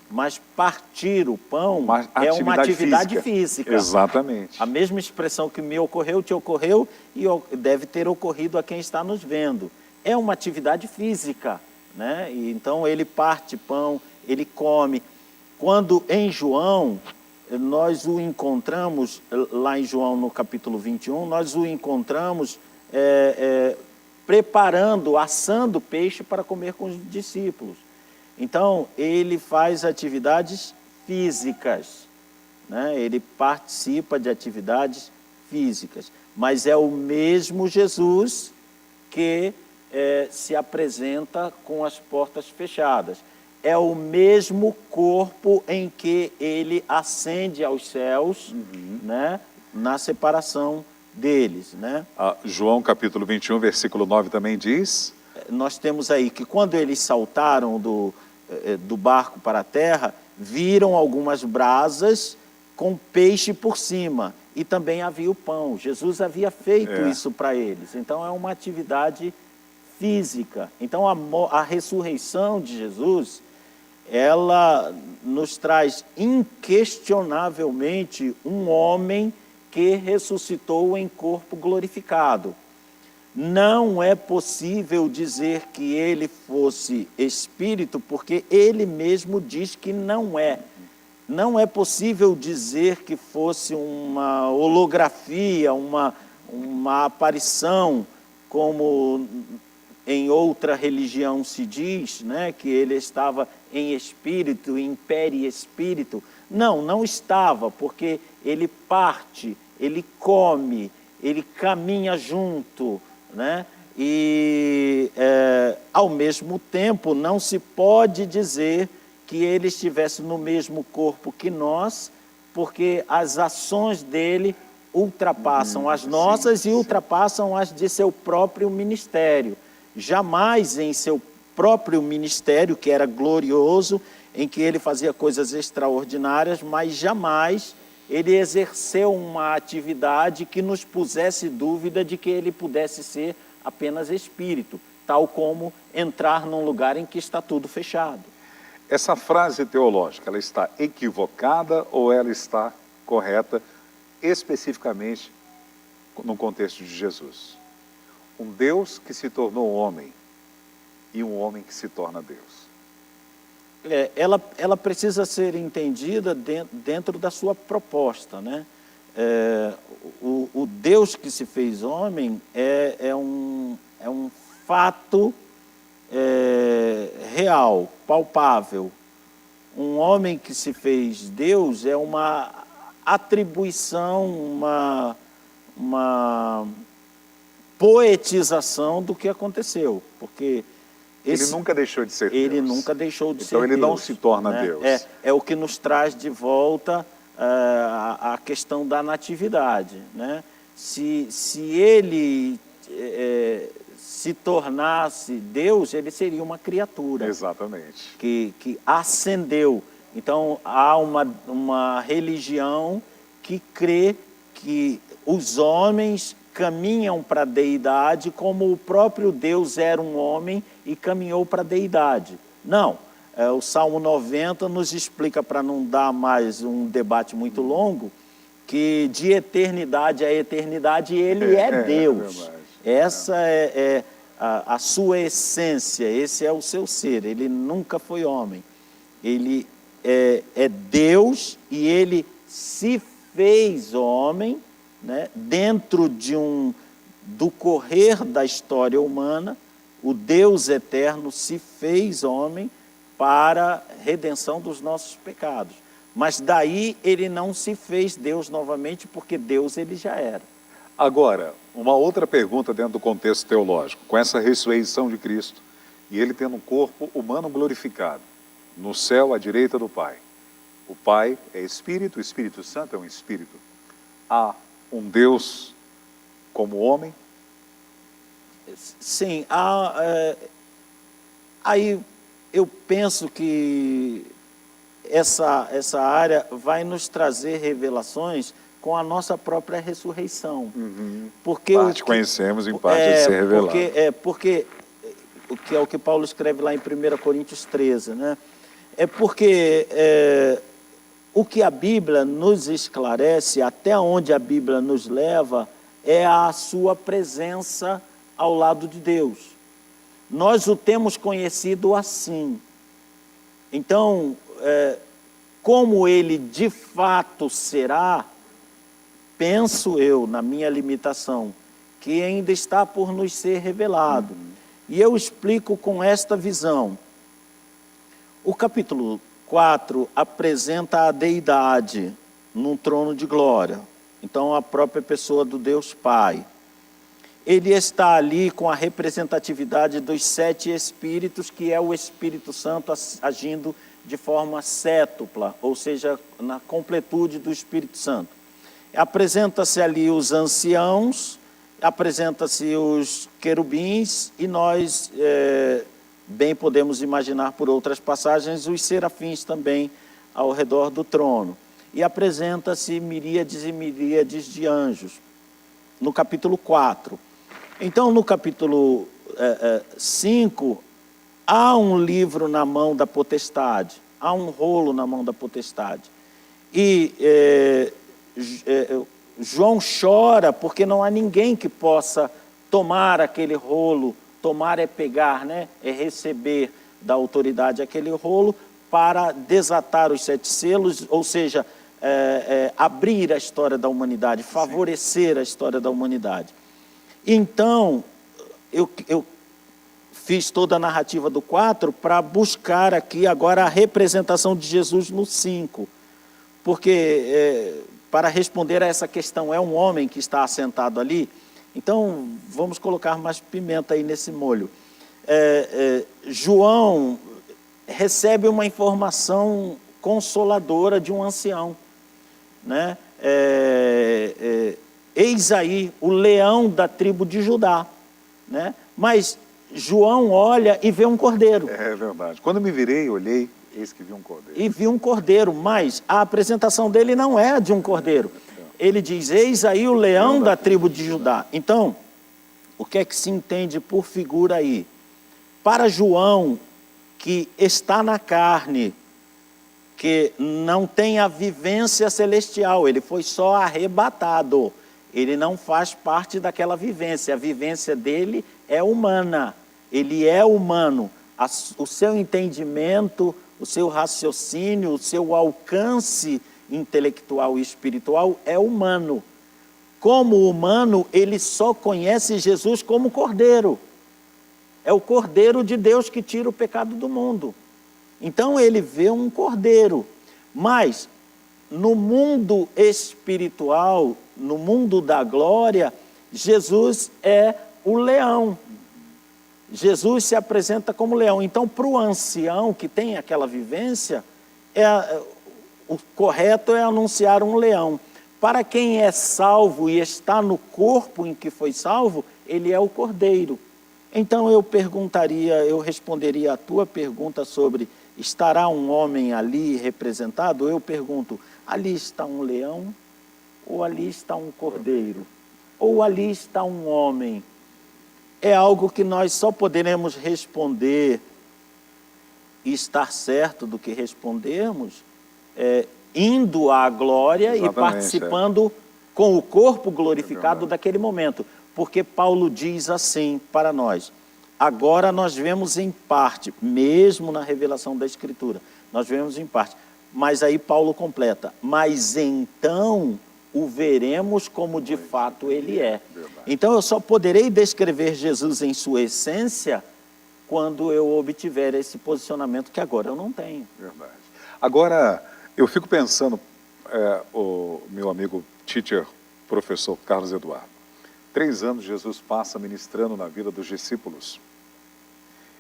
mas partir o pão é uma atividade física. Exatamente. A mesma expressão que me ocorreu, te ocorreu e deve ter ocorrido a quem está nos vendo. É uma atividade física, né? E então ele parte pão, ele come. Quando em João, nós o encontramos, lá em João no capítulo 21, nós o encontramos preparando, assando peixe para comer com os discípulos. Então, ele faz atividades físicas, né? Ele participa de atividades físicas, mas é o mesmo Jesus que se apresenta com as portas fechadas. É o mesmo corpo em que ele ascende aos céus, né? Na separação deles, né? João capítulo 21, versículo 9 também diz... Nós temos aí que quando eles saltaram do barco para a terra, viram algumas brasas com peixe por cima e também havia o pão. Jesus havia feito isso para eles. Então é uma atividade física. Então a ressurreição de Jesus, ela nos traz inquestionavelmente um homem que ressuscitou em corpo glorificado. Não é possível dizer que ele fosse espírito, porque ele mesmo diz que não é. Não é possível dizer que fosse uma holografia, uma aparição, como em outra religião se diz, né, que ele estava em espírito, em periespírito. Não estava, porque ele parte, ele come, ele caminha junto, né? E, ao mesmo tempo, não se pode dizer que ele estivesse no mesmo corpo que nós, porque as ações dele ultrapassam as nossas e ultrapassam as de seu próprio ministério. Jamais em seu próprio ministério, que era glorioso, em que ele fazia coisas extraordinárias, mas jamais ele exerceu uma atividade que nos pusesse dúvida de que ele pudesse ser apenas espírito, tal como entrar num lugar em que está tudo fechado. Essa frase teológica, ela está equivocada ou ela está correta especificamente no contexto de Jesus? Um Deus que se tornou homem e um homem que se torna Deus. Ela precisa ser entendida dentro da sua proposta, né? O Deus que se fez homem é um fato real, palpável. Um homem que se fez Deus é uma atribuição, uma poetização do que aconteceu, porque ele nunca deixou de ser Deus. Ele nunca deixou de ser Deus. Então ele não se torna Deus. É o que nos traz de volta a questão da natividade, né? Se ele se tornasse Deus, ele seria uma criatura. Exatamente. Que ascendeu. Então há uma religião que crê que os homens caminham para a deidade como o próprio Deus era um homem e caminhou para a deidade. Não, o Salmo 90 nos explica, para não dar mais um debate muito longo, que de eternidade a eternidade ele é Deus. Essa é a sua essência, esse é o seu ser, ele nunca foi homem. Ele é Deus e ele se fez homem, né? Dentro do correr da história humana, o Deus eterno se fez homem para a redenção dos nossos pecados. Mas daí ele não se fez Deus novamente, porque Deus ele já era. Agora, uma outra pergunta dentro do contexto teológico. Com essa ressurreição de Cristo, e ele tendo um corpo humano glorificado, no céu à direita do Pai. O Pai é Espírito, o Espírito Santo é um Espírito. Há um Deus como homem? Sim, aí eu penso que essa área vai nos trazer revelações com a nossa própria ressurreição. Porque parte conhecemos, em parte de ser revelado. Porque o que é o que Paulo escreve lá em 1 Coríntios 13, né? Porque o que a Bíblia nos esclarece, até onde a Bíblia nos leva, é a sua presença ao lado de Deus. Nós o temos conhecido assim. Então, como ele de fato será, penso eu, na minha limitação, que ainda está por nos ser revelado. E eu explico com esta visão. O capítulo 4 apresenta a deidade num trono de glória. Então, a própria pessoa do Deus Pai. Ele está ali com a representatividade dos 7 espíritos, que é o Espírito Santo agindo de forma cétupla, ou seja, na completude do Espírito Santo. Apresenta-se ali os anciãos, apresenta-se os querubins, e nós bem podemos imaginar por outras passagens os serafins também ao redor do trono. E apresenta-se miríades e miríades de anjos, no capítulo 4. Então, no capítulo 5, há um livro na mão da potestade, há um rolo na mão da potestade. E João chora porque não há ninguém que possa tomar aquele rolo, tomar é pegar, né? É receber da autoridade aquele rolo para desatar os 7 selos, ou seja, abrir a história da humanidade, favorecer a história da humanidade. Então, eu fiz toda a narrativa do 4 para buscar aqui agora a representação de Jesus no 5, porque para responder a essa questão, é um homem que está assentado ali? Então, vamos colocar mais pimenta aí nesse molho. João recebe uma informação consoladora de um ancião, né? Eis aí o leão da tribo de Judá, né? Mas João olha e vê um cordeiro. É verdade. Quando me virei, olhei, eis que vi um cordeiro. E vi um cordeiro, mas a apresentação dele não é de um cordeiro. Ele diz, eis aí o leão da tribo de Judá. Então, o que é que se entende por figura aí? Para João, que está na carne, que não tem a vivência celestial, ele foi só arrebatado. Ele não faz parte daquela vivência. A vivência dele é humana. Ele é humano. O seu entendimento, o seu raciocínio, o seu alcance intelectual e espiritual é humano. Como humano, ele só conhece Jesus como Cordeiro. É o Cordeiro de Deus que tira o pecado do mundo. Então ele vê um Cordeiro. Mas no mundo espiritual, no mundo da glória, Jesus é o leão. Jesus se apresenta como leão. Então, para o ancião que tem aquela vivência, o correto é anunciar um leão. Para quem é salvo e está no corpo em que foi salvo, ele é o cordeiro. Então eu responderia a tua pergunta sobre estará um homem ali representado? Eu pergunto, ali está um leão? Ou ali está um cordeiro? Ou ali está um homem? É algo que nós só poderemos responder e estar certo do que respondermos, indo à glória. Exatamente, e participando com o corpo glorificado daquele momento. Porque Paulo diz assim para nós, agora nós vemos em parte, mesmo na revelação da Escritura, nós vemos em parte, mas aí Paulo completa, mas então o veremos como de fato ele é. Então eu só poderei descrever Jesus em sua essência quando eu obtiver esse posicionamento que agora eu não tenho. Verdade. Agora, eu fico pensando, o meu amigo teacher, professor Carlos Eduardo, 3 anos Jesus passa ministrando na vida dos discípulos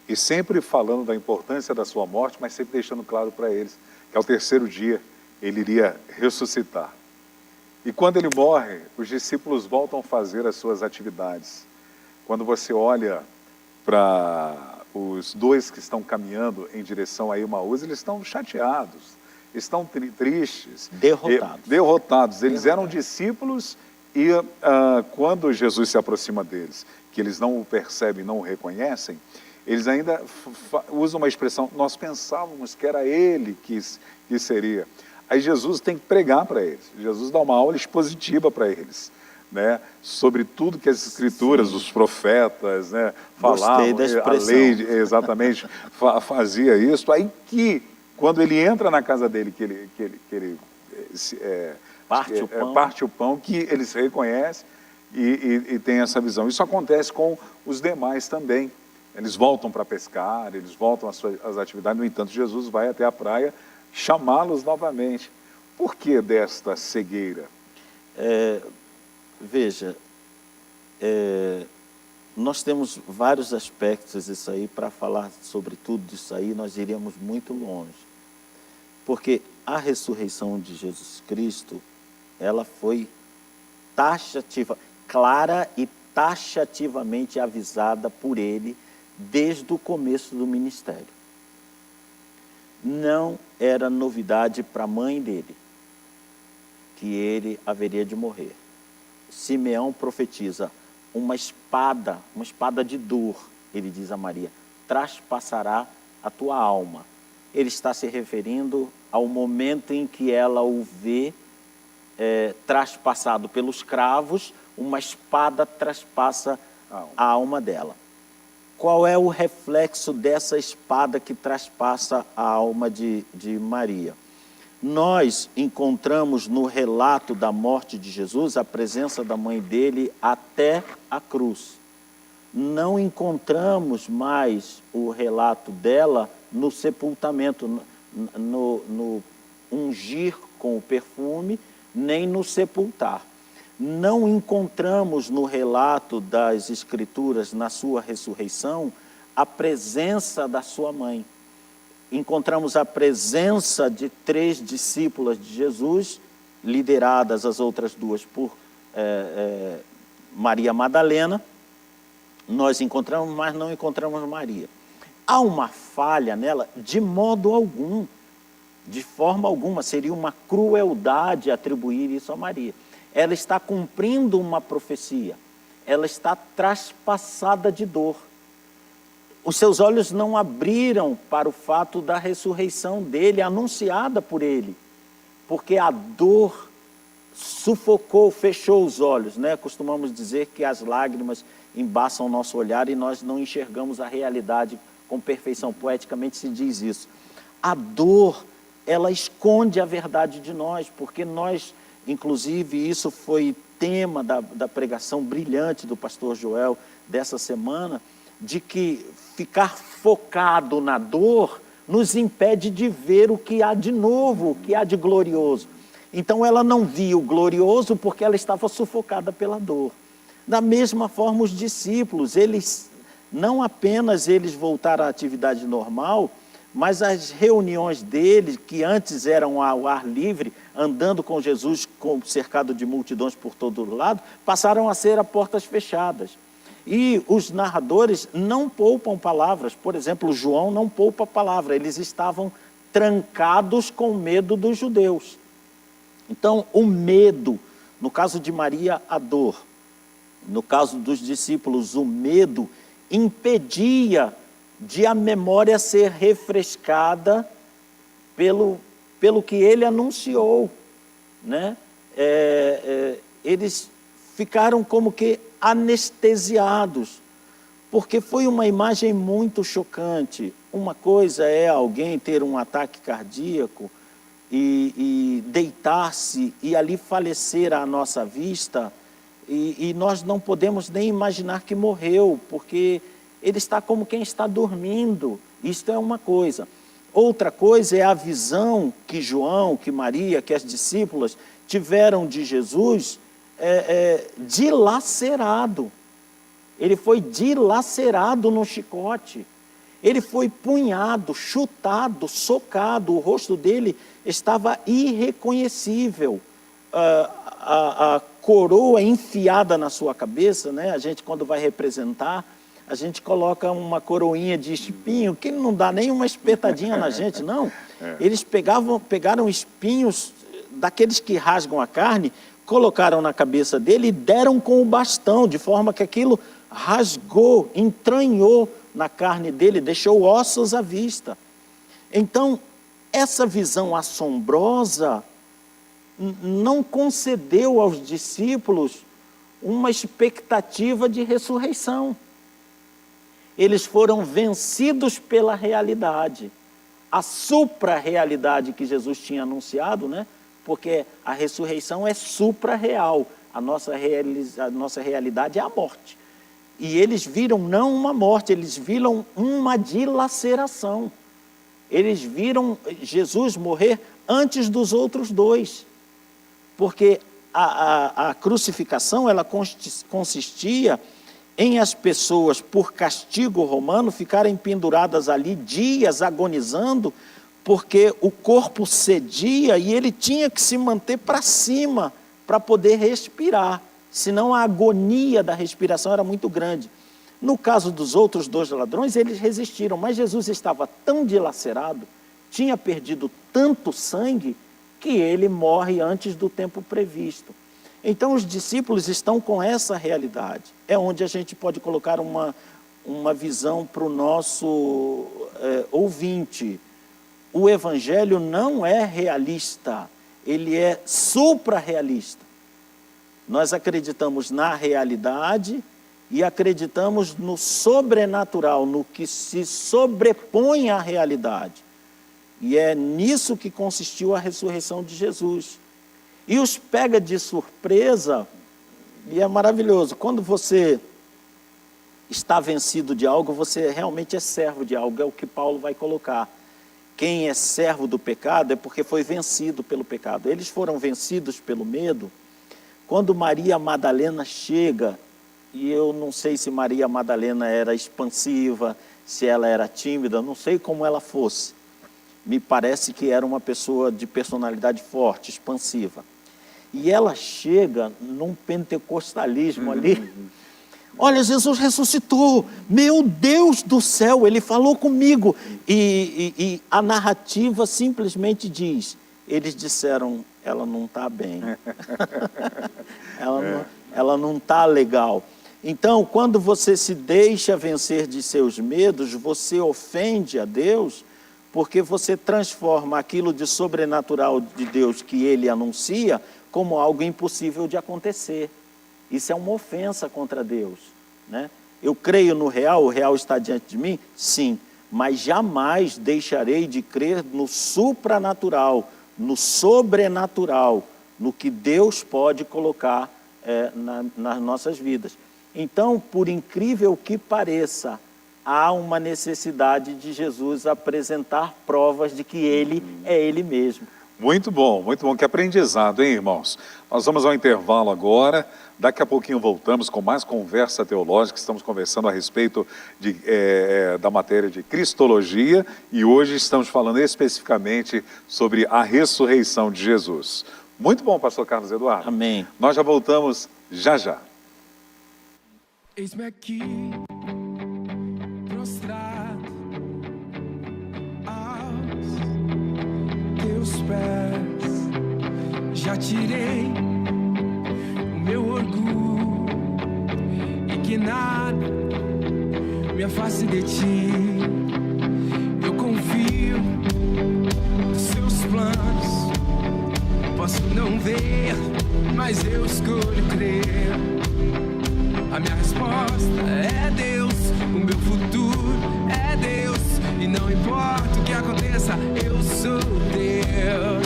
e sempre falando da importância da sua morte, mas sempre deixando claro para eles que ao 3º dia ele iria ressuscitar. E quando ele morre, os discípulos voltam a fazer as suas atividades. Quando você olha para os 2 que estão caminhando em direção a Emaús, eles estão chateados, estão tristes, derrotados. Eles eram discípulos e quando Jesus se aproxima deles, que eles não o percebem, não o reconhecem, eles ainda usam uma expressão, nós pensávamos que era ele que seria. Aí Jesus tem que pregar para eles, Jesus dá uma aula expositiva para eles, né, sobre tudo que as Escrituras, os profetas, né, falavam, a lei exatamente fazia isso, aí que Quando ele entra na casa dele, que ele parte o pão, que ele se reconhece e tem essa visão. Isso acontece com os demais também. Eles voltam para pescar, eles voltam às atividades. No entanto, Jesus vai até a praia chamá-los novamente. Por que desta cegueira? Veja, nós temos vários aspectos disso aí. Para falar sobre tudo isso aí, nós iríamos muito longe. Porque a ressurreição de Jesus Cristo, ela foi taxativa, clara e taxativamente avisada por ele desde o começo do ministério. Não era novidade para a mãe dele que ele haveria de morrer. Simeão profetiza uma espada de dor, ele diz a Maria, traspassará a tua alma. Ele está se referindo ao momento em que ela o vê traspassado pelos cravos, uma espada traspassa a alma dela. Qual é o reflexo dessa espada que traspassa a alma de Maria? Nós encontramos no relato da morte de Jesus a presença da mãe dele até a cruz. Não encontramos mais o relato dela no sepultamento, no ungir com o perfume, nem no sepultar. Não encontramos no relato das Escrituras, na sua ressurreição, a presença da sua mãe. Encontramos a presença de 3 discípulas de Jesus, lideradas as outras 2 por Maria Madalena. Nós encontramos, mas não encontramos Maria. Há uma falha nela? De modo algum, de forma alguma. Seria uma crueldade atribuir isso a Maria. Ela está cumprindo uma profecia. Ela está traspassada de dor. Os seus olhos não abriram para o fato da ressurreição dele, anunciada por ele. Porque a dor sufocou, fechou os olhos, né? Costumamos dizer que as lágrimas embaçam o nosso olhar e nós não enxergamos a realidade com perfeição. Poeticamente se diz isso. A dor, ela esconde a verdade de nós, porque nós, inclusive, isso foi tema da pregação brilhante do pastor Joel dessa semana, de que ficar focado na dor nos impede de ver o que há de novo, o que há de glorioso. Então ela não via o glorioso porque ela estava sufocada pela dor. Da mesma forma os discípulos, não apenas eles voltaram à atividade normal, mas as reuniões deles, que antes eram ao ar livre, andando com Jesus cercado de multidões por todo lado, passaram a ser a portas fechadas. E os narradores não poupam palavras. Por exemplo, João não poupa palavra. Eles estavam trancados com medo dos judeus. Então, o medo, no caso de Maria, a dor. No caso dos discípulos, o medo impedia de a memória ser refrescada pelo que ele anunciou, né? Eles ficaram como que anestesiados, porque foi uma imagem muito chocante. Uma coisa é alguém ter um ataque cardíaco e deitar-se e ali falecer à nossa vista, e nós não podemos nem imaginar que morreu, porque ele está como quem está dormindo. Isto é uma coisa. Outra coisa é a visão que João, que Maria, que as discípulas tiveram de Jesus dilacerado. Ele foi dilacerado no chicote. Ele foi punhado, chutado, socado. O rosto dele estava irreconhecível. A coroa enfiada na sua cabeça, né? A gente, quando vai representar, a gente coloca uma coroinha de espinho, que não dá nem uma espetadinha na gente, não. Eles pegaram espinhos daqueles que rasgam a carne, colocaram na cabeça dele e deram com o bastão, de forma que aquilo rasgou, entranhou na carne dele, deixou ossos à vista. Então, essa visão assombrosa não concedeu aos discípulos uma expectativa de ressurreição. Eles foram vencidos pela realidade. a supra-realidade que Jesus tinha anunciado, né? Porque a ressurreição é supra-real. A nossa realidade é a morte. E eles viram não uma morte, eles viram uma dilaceração. Eles viram Jesus morrer antes dos outros dois. Porque a crucificação, ela consistia em as pessoas, por castigo romano, ficarem penduradas ali dias, agonizando, porque o corpo cedia e ele tinha que se manter para cima para poder respirar, senão a agonia da respiração era muito grande. No caso dos outros dois ladrões, eles resistiram, mas Jesus estava tão dilacerado, tinha perdido tanto sangue, que ele morre antes do tempo previsto. Então os discípulos estão com essa realidade. É onde a gente pode colocar uma visão para o nosso ouvinte. O evangelho não é realista, ele é supra-realista. Nós acreditamos na realidade e acreditamos no sobrenatural, no que se sobrepõe à realidade. E é nisso que consistiu a ressurreição de Jesus. E os pega de surpresa, e é maravilhoso. Quando você está vencido de algo, você realmente é servo de algo, é o que Paulo vai colocar. Quem é servo do pecado é porque foi vencido pelo pecado. Eles foram vencidos pelo medo. Quando Maria Madalena chega, e eu não sei se Maria Madalena era expansiva, se ela era tímida, não sei como ela fosse. Me parece que era uma pessoa de personalidade forte, expansiva. E ela chega num pentecostalismo ali. Olha, Jesus ressuscitou, meu Deus do céu, ele falou comigo. E a narrativa simplesmente diz, eles disseram, ela não está bem. ela não está legal. Então, quando você se deixa vencer de seus medos, você ofende a Deus, porque você transforma aquilo de sobrenatural de Deus que ele anuncia como algo impossível de acontecer. Isso é uma ofensa contra Deus, né? Eu creio no real, o real está diante de mim? Sim, mas jamais deixarei de crer no supranatural, no sobrenatural, no que Deus pode colocar nas nossas vidas. Então, por incrível que pareça, há uma necessidade de Jesus apresentar provas de que ele é ele mesmo. Muito bom, que aprendizado, hein, irmãos? Nós vamos ao intervalo agora, daqui a pouquinho voltamos com mais conversa teológica, estamos conversando a respeito da matéria de Cristologia e hoje estamos falando especificamente sobre a ressurreição de Jesus. Muito bom, pastor Carlos Eduardo. Amém. Nós já voltamos já já. Eis-me aqui, prostrado aos teus pés, já tirei o meu orgulho e que nada me afaste de ti. Eu confio nos seus planos, posso não ver, mas eu escolho crer. A minha resposta é Deus, o meu futuro é Deus, e não importa o que aconteça, eu sou Deus.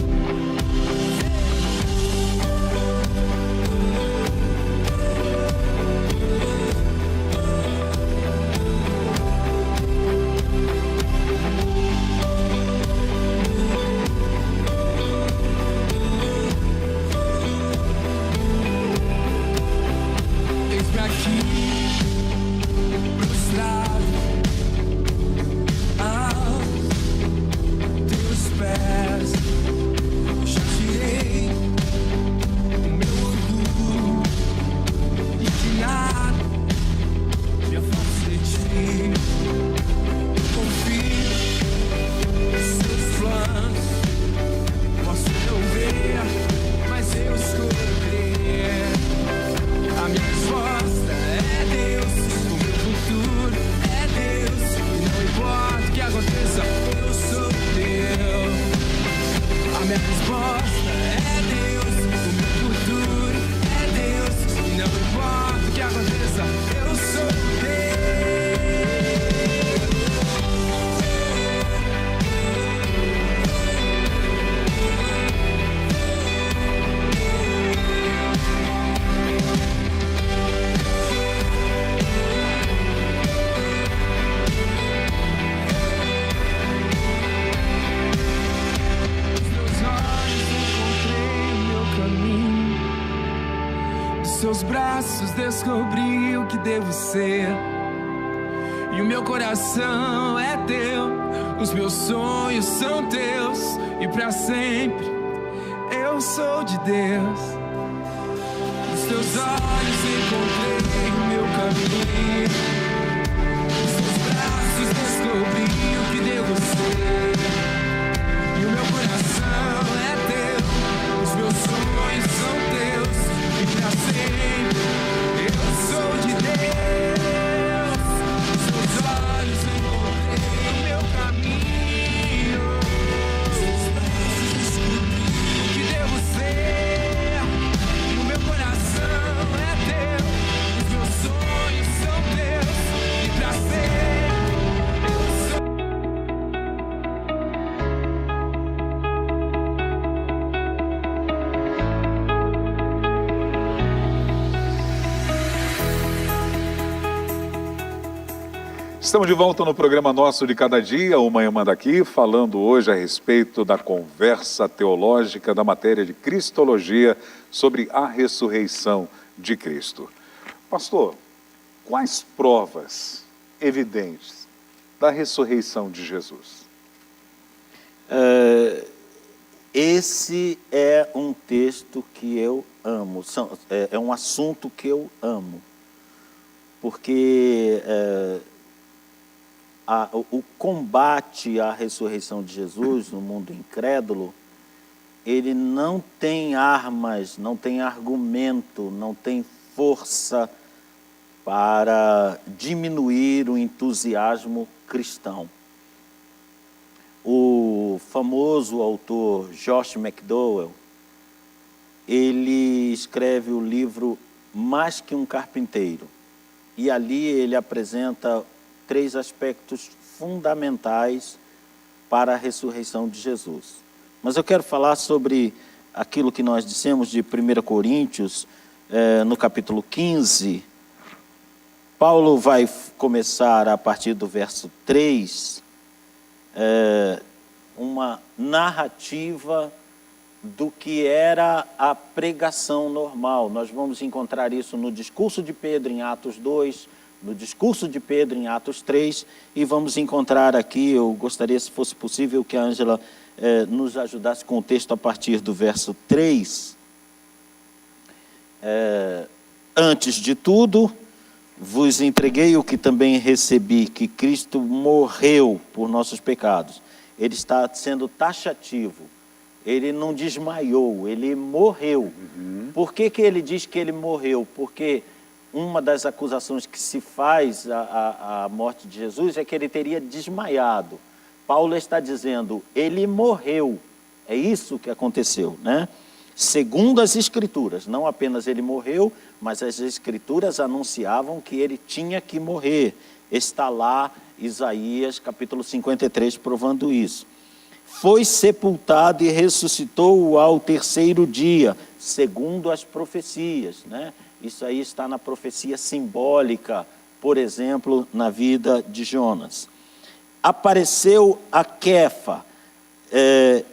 seus braços descobri o que devo ser. E o meu coração é teu, os meus sonhos são teus, e pra sempre eu sou de Deus. Nos teus olhos encontrei o meu caminho, nos teus braços descobri o que devo ser. E o meu coração é teu, os meus sonhos são teus, e pra sempre eu sou de Deus. Nos teus olhos encontrei o meu caminho, nos teus braços descobri o que devo ser. E o meu coração é teu, os meus sonhos são teus, e pra sempre eu sou. Estamos de volta no programa nosso de cada dia, o Manhã Manda Aqui, falando hoje a respeito da conversa teológica da matéria de Cristologia sobre a ressurreição de Cristo. Pastor, quais provas evidentes da ressurreição de Jesus? Esse é um texto que eu amo, é um assunto que eu amo, porque o combate à ressurreição de Jesus no mundo incrédulo, ele não tem armas, não tem argumento, não tem força para diminuir o entusiasmo cristão. O famoso autor Josh McDowell, ele escreve o livro Mais que um Carpinteiro, e ali ele apresenta 3 aspectos fundamentais para a ressurreição de Jesus. Mas eu quero falar sobre aquilo que nós dissemos de 1 Coríntios, no capítulo 15. Paulo vai começar, a partir do verso 3, uma narrativa do que era a pregação normal. Nós vamos encontrar isso no discurso de Pedro em Atos 2, no discurso de Pedro em Atos 3, e vamos encontrar aqui, eu gostaria, se fosse possível, que a Ângela nos ajudasse com o texto a partir do verso 3. Antes de tudo, vos entreguei o que também recebi, que Cristo morreu por nossos pecados. Ele está sendo taxativo, ele não desmaiou, ele morreu. Por que ele diz que ele morreu? Porque uma das acusações que se faz à morte de Jesus é que ele teria desmaiado. Paulo está dizendo, ele morreu. É isso que aconteceu, né? Segundo as Escrituras, não apenas ele morreu, mas as Escrituras anunciavam que ele tinha que morrer. Está lá Isaías, capítulo 53, provando isso. Foi sepultado e ressuscitou ao 3º dia, segundo as profecias, né? Isso aí está na profecia simbólica, por exemplo, na vida de Jonas. Apareceu a Quefa,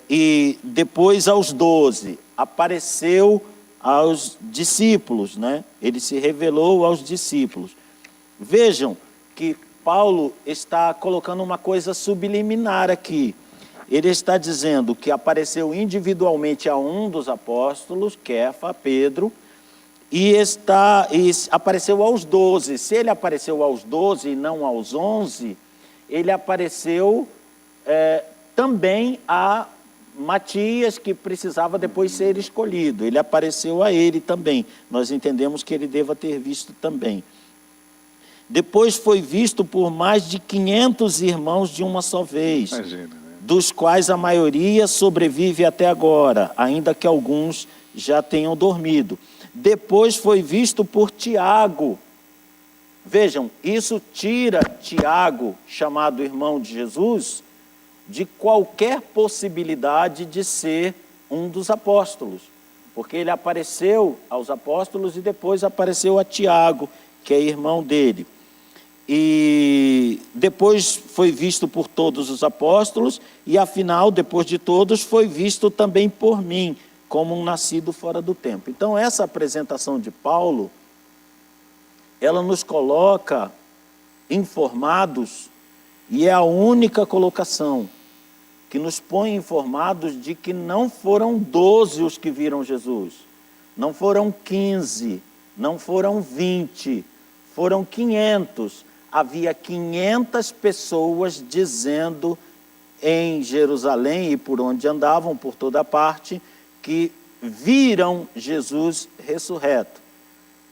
e depois aos 12. Apareceu aos discípulos, né? Ele se revelou aos discípulos. Vejam que Paulo está colocando uma coisa subliminar aqui. Ele está dizendo que apareceu individualmente a um dos apóstolos, Quefa, Pedro, e apareceu aos 12. Se ele apareceu aos 12 e não aos 11, ele apareceu também a Matias, que precisava depois ser escolhido. Ele apareceu a ele também. Nós entendemos que ele deva ter visto também. Depois foi visto por mais de 500 irmãos de uma só vez. Imagina, né? Dos quais a maioria sobrevive até agora, ainda que alguns já tenham dormido. Depois foi visto por Tiago. Vejam, isso tira Tiago, chamado irmão de Jesus, de qualquer possibilidade de ser um dos apóstolos. Porque ele apareceu aos apóstolos e depois apareceu a Tiago, que é irmão dele. E depois foi visto por todos os apóstolos e, afinal, depois de todos, foi visto também por mim, como um nascido fora do tempo. Então, essa apresentação de Paulo, ela nos coloca informados, e é a única colocação que nos põe informados de que não foram 12 os que viram Jesus, não foram 15, não foram 20, foram 500. Havia 500 pessoas dizendo em Jerusalém e por onde andavam, por toda parte, que viram Jesus ressurreto.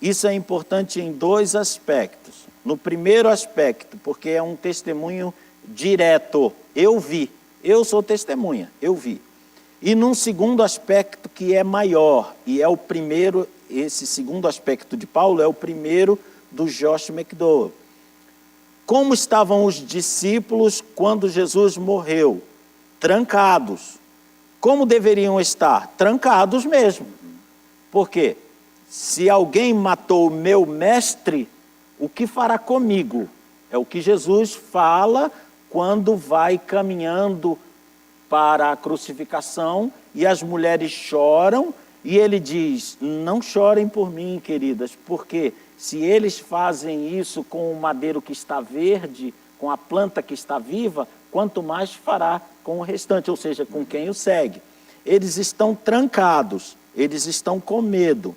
Isso é importante em 2 aspectos. No primeiro aspecto, porque é um testemunho direto. Eu vi, eu sou testemunha, eu vi. E num segundo aspecto que é maior, e é o primeiro, esse segundo aspecto de Paulo é o primeiro do Josh McDowell. Como estavam os discípulos quando Jesus morreu? Trancados. Como deveriam estar? Trancados mesmo. Por quê? Se alguém matou o meu mestre, o que fará comigo? É o que Jesus fala quando vai caminhando para a crucificação e as mulheres choram e ele diz, não chorem por mim, queridas, porque se eles fazem isso com o madeiro que está verde, com a planta que está viva, quanto mais fará com o restante, ou seja, com quem o segue. Eles estão trancados, eles estão com medo.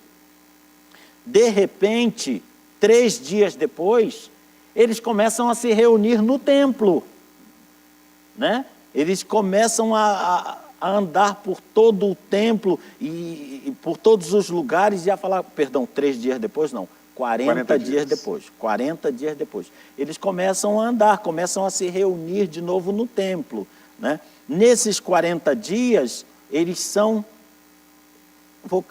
De repente, 3 dias depois, eles começam a se reunir no templo, né? Eles começam a andar por todo o templo e por todos os lugares e a falar, 3 dias depois não, 40 dias depois, 40 dias depois. Eles começam a andar, começam a se reunir de novo no templo, né? Nesses 40 dias, eles são, vou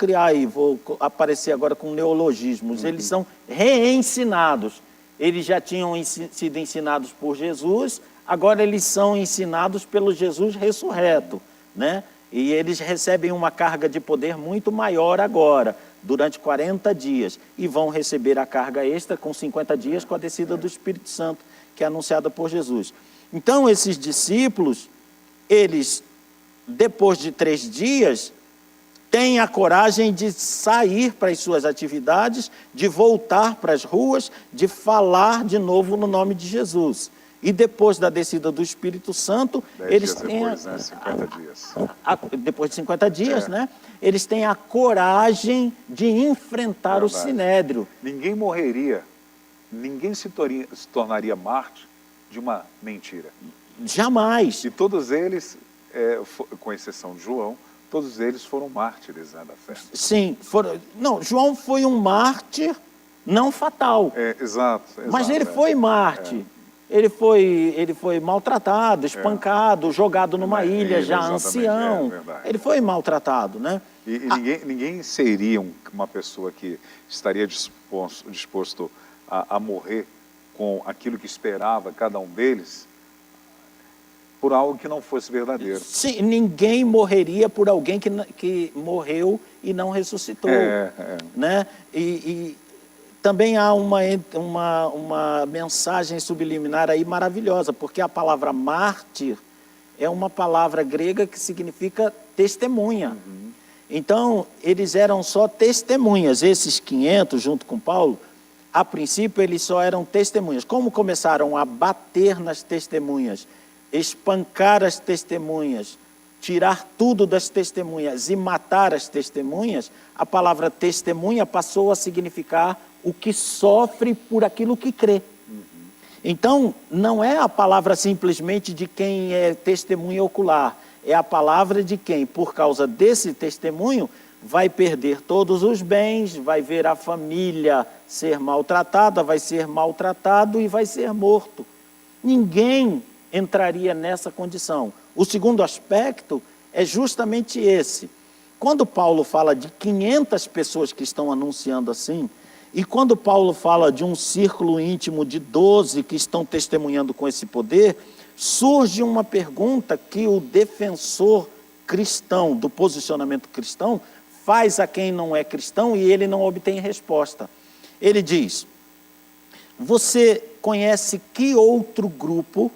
aparecer agora com neologismos, eles são reensinados. Eles já tinham sido ensinados por Jesus, agora eles são ensinados pelo Jesus ressurreto, né? E eles recebem uma carga de poder muito maior agora, durante 40 dias, e vão receber a carga extra com 50 dias com a descida do Espírito Santo, que é anunciada por Jesus. Então, esses discípulos, eles, depois de 3 dias, têm a coragem de sair para as suas atividades, de voltar para as ruas, de falar de novo no nome de Jesus. E depois da descida do Espírito Santo, eles têm... Depois, né? 50 dias. Depois de 50 dias, né? Eles têm a coragem de enfrentar o Sinédrio. Ninguém morreria, ninguém se tornaria mártir de uma mentira. Jamais. E todos eles, com exceção de João, todos eles foram mártires, né, da fé. Sim, não, João foi um mártir não fatal. Exato. Mas ele foi mártir. Ele foi maltratado, espancado, jogado numa ilha, já ancião. Ele foi maltratado, né? E ninguém seria uma pessoa que estaria disposto a morrer com aquilo que esperava cada um deles por algo que não fosse verdadeiro. Sim, ninguém morreria por alguém que morreu e não ressuscitou. Né? E também há uma mensagem subliminar aí maravilhosa, porque a palavra mártir é uma palavra grega que significa testemunha. Então, eles eram só testemunhas. Esses 500, junto com Paulo, a princípio eles só eram testemunhas. Como começaram a bater nas testemunhas, espancar as testemunhas, tirar tudo das testemunhas e matar as testemunhas, a palavra testemunha passou a significar o que sofre por aquilo que crê. Então, não é a palavra simplesmente de quem é testemunha ocular, é a palavra de quem, por causa desse testemunho, vai perder todos os bens, vai ver a família ser maltratada, vai ser maltratado e vai ser morto. Ninguém entraria nessa condição. O segundo aspecto é justamente esse. Quando Paulo fala de 500 pessoas que estão anunciando assim, e quando Paulo fala de um círculo íntimo de 12 que estão testemunhando com esse poder, surge uma pergunta que o defensor cristão, do posicionamento cristão, faz a quem não é cristão e ele não obtém resposta. Ele diz, você conhece que outro grupo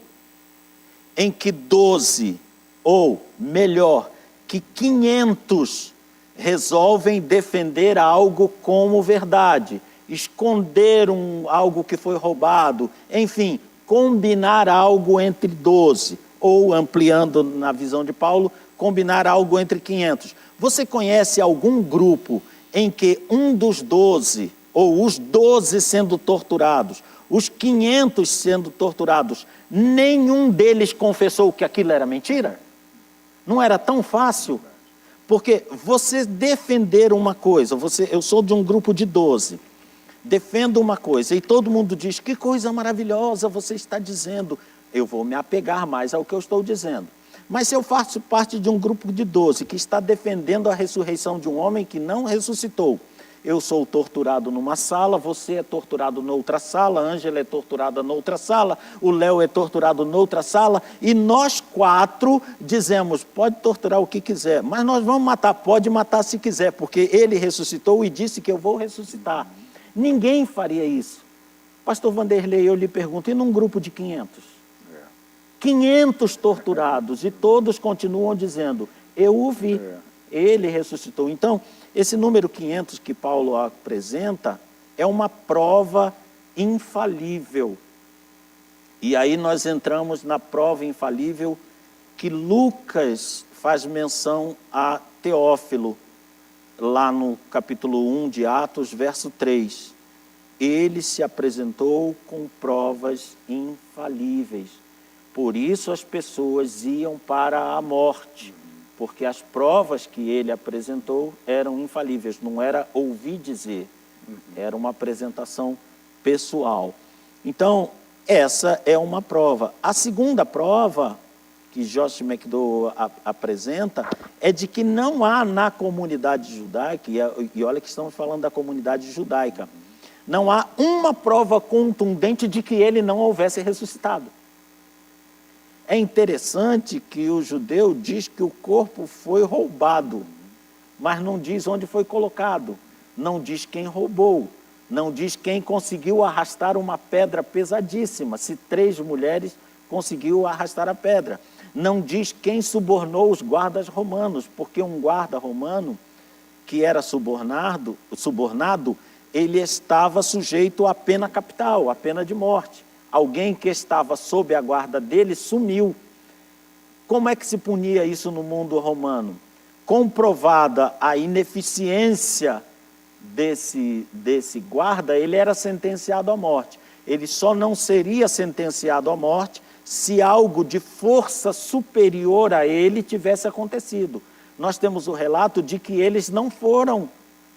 em que 12, ou melhor, que 500 resolvem defender algo como verdade, esconder algo que foi roubado, enfim, combinar algo entre 12, ou ampliando na visão de Paulo, combinar algo entre 500. Você conhece algum grupo em que um dos 12, ou os 12 sendo torturados, os 500 sendo torturados, nenhum deles confessou que aquilo era mentira? Não era tão fácil? Porque você defender uma coisa, eu sou de um grupo de 12, defendo uma coisa e todo mundo diz, que coisa maravilhosa você está dizendo, eu vou me apegar mais ao que eu estou dizendo. Mas se eu faço parte de um grupo de 12 que está defendendo a ressurreição de um homem que não ressuscitou, eu sou torturado numa sala, você é torturado noutra sala, a Ângela é torturada noutra sala, o Léo é torturado noutra sala, e nós 4 dizemos, pode torturar o que quiser, mas nós vamos matar, pode matar se quiser, porque ele ressuscitou e disse que eu vou ressuscitar. Ninguém faria isso. Pastor Vanderlei, eu lhe pergunto, e num grupo de 500? 500 torturados, e todos continuam dizendo, eu o vi, ele ressuscitou. Então, esse número 500 que Paulo apresenta é uma prova infalível. E aí nós entramos na prova infalível que Lucas faz menção a Teófilo, lá no capítulo 1 de Atos, verso 3. Ele se apresentou com provas infalíveis. Por isso as pessoas iam para a morte, porque as provas que ele apresentou eram infalíveis, não era ouvir dizer, era uma apresentação pessoal. Então, essa é uma prova. A segunda prova que Josh McDowell apresenta é de que não há na comunidade judaica, e olha que estamos falando da comunidade judaica, não há uma prova contundente de que ele não houvesse ressuscitado. É interessante que o judeu diz que o corpo foi roubado, mas não diz onde foi colocado, não diz quem roubou, não diz quem conseguiu arrastar uma pedra pesadíssima, se 3 mulheres conseguiu arrastar a pedra. Não diz quem subornou os guardas romanos, porque um guarda romano que era subornado, ele estava sujeito à pena capital, à pena de morte. Alguém que estava sob a guarda dele sumiu. Como é que se punia isso no mundo romano? Comprovada a ineficiência desse guarda, ele era sentenciado à morte. Ele só não seria sentenciado à morte se algo de força superior a ele tivesse acontecido. Nós temos o relato de que eles não foram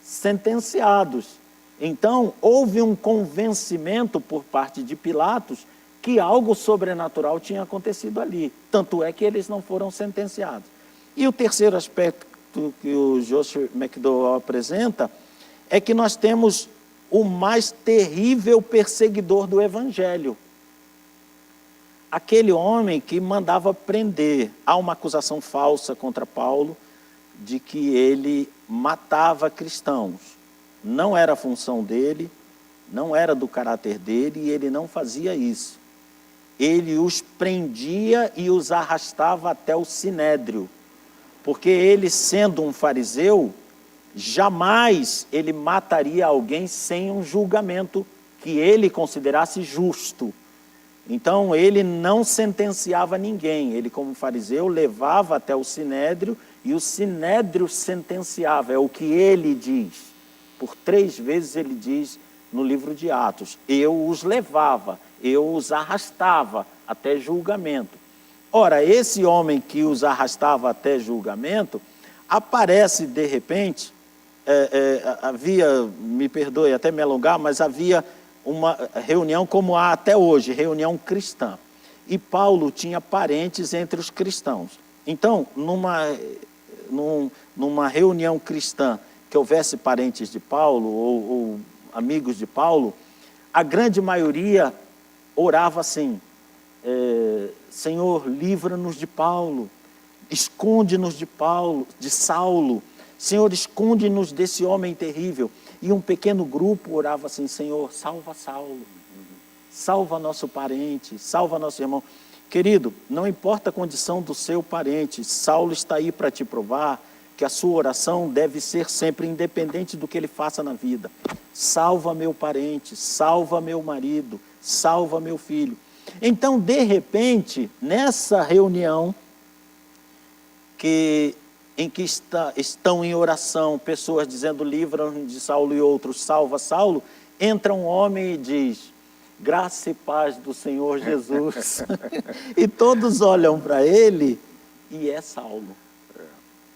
sentenciados. Então, houve um convencimento por parte de Pilatos que algo sobrenatural tinha acontecido ali. Tanto é que eles não foram sentenciados. E o terceiro aspecto que o Joshua McDowell apresenta é que nós temos o mais terrível perseguidor do Evangelho. Aquele homem que mandava prender. Há uma acusação falsa contra Paulo de que ele matava cristãos. Não era a função dele, não era do caráter dele, e ele não fazia isso. Ele os prendia e os arrastava até o sinédrio, porque ele, sendo um fariseu, jamais ele mataria alguém sem um julgamento que ele considerasse justo. Então, ele não sentenciava ninguém, ele, como fariseu, levava até o sinédrio, e o sinédrio sentenciava, é o que ele diz. Por 3 vezes ele diz no livro de Atos, eu os levava, eu os arrastava até julgamento. Ora, esse homem que os arrastava até julgamento, aparece de repente, havia, me perdoe até me alongar, mas havia uma reunião como há até hoje, reunião cristã. E Paulo tinha parentes entre os cristãos. Então, numa reunião cristã, que houvesse parentes de Paulo ou amigos de Paulo, a grande maioria orava assim, Senhor, livra-nos de Paulo, esconde-nos de Saulo, Senhor, esconde-nos desse homem terrível. E um pequeno grupo orava assim, Senhor, salva Saulo, salva nosso parente, salva nosso irmão. Querido, não importa a condição do seu parente, Saulo está aí para te provar que a sua oração deve ser sempre independente do que ele faça na vida. Salva meu parente, salva meu marido, salva meu filho. Então, de repente, nessa reunião em que estão em oração, pessoas dizendo livra-nos de Saulo e outros salva Saulo, entra um homem e diz, graça e paz do Senhor Jesus. E todos olham para ele e é Saulo.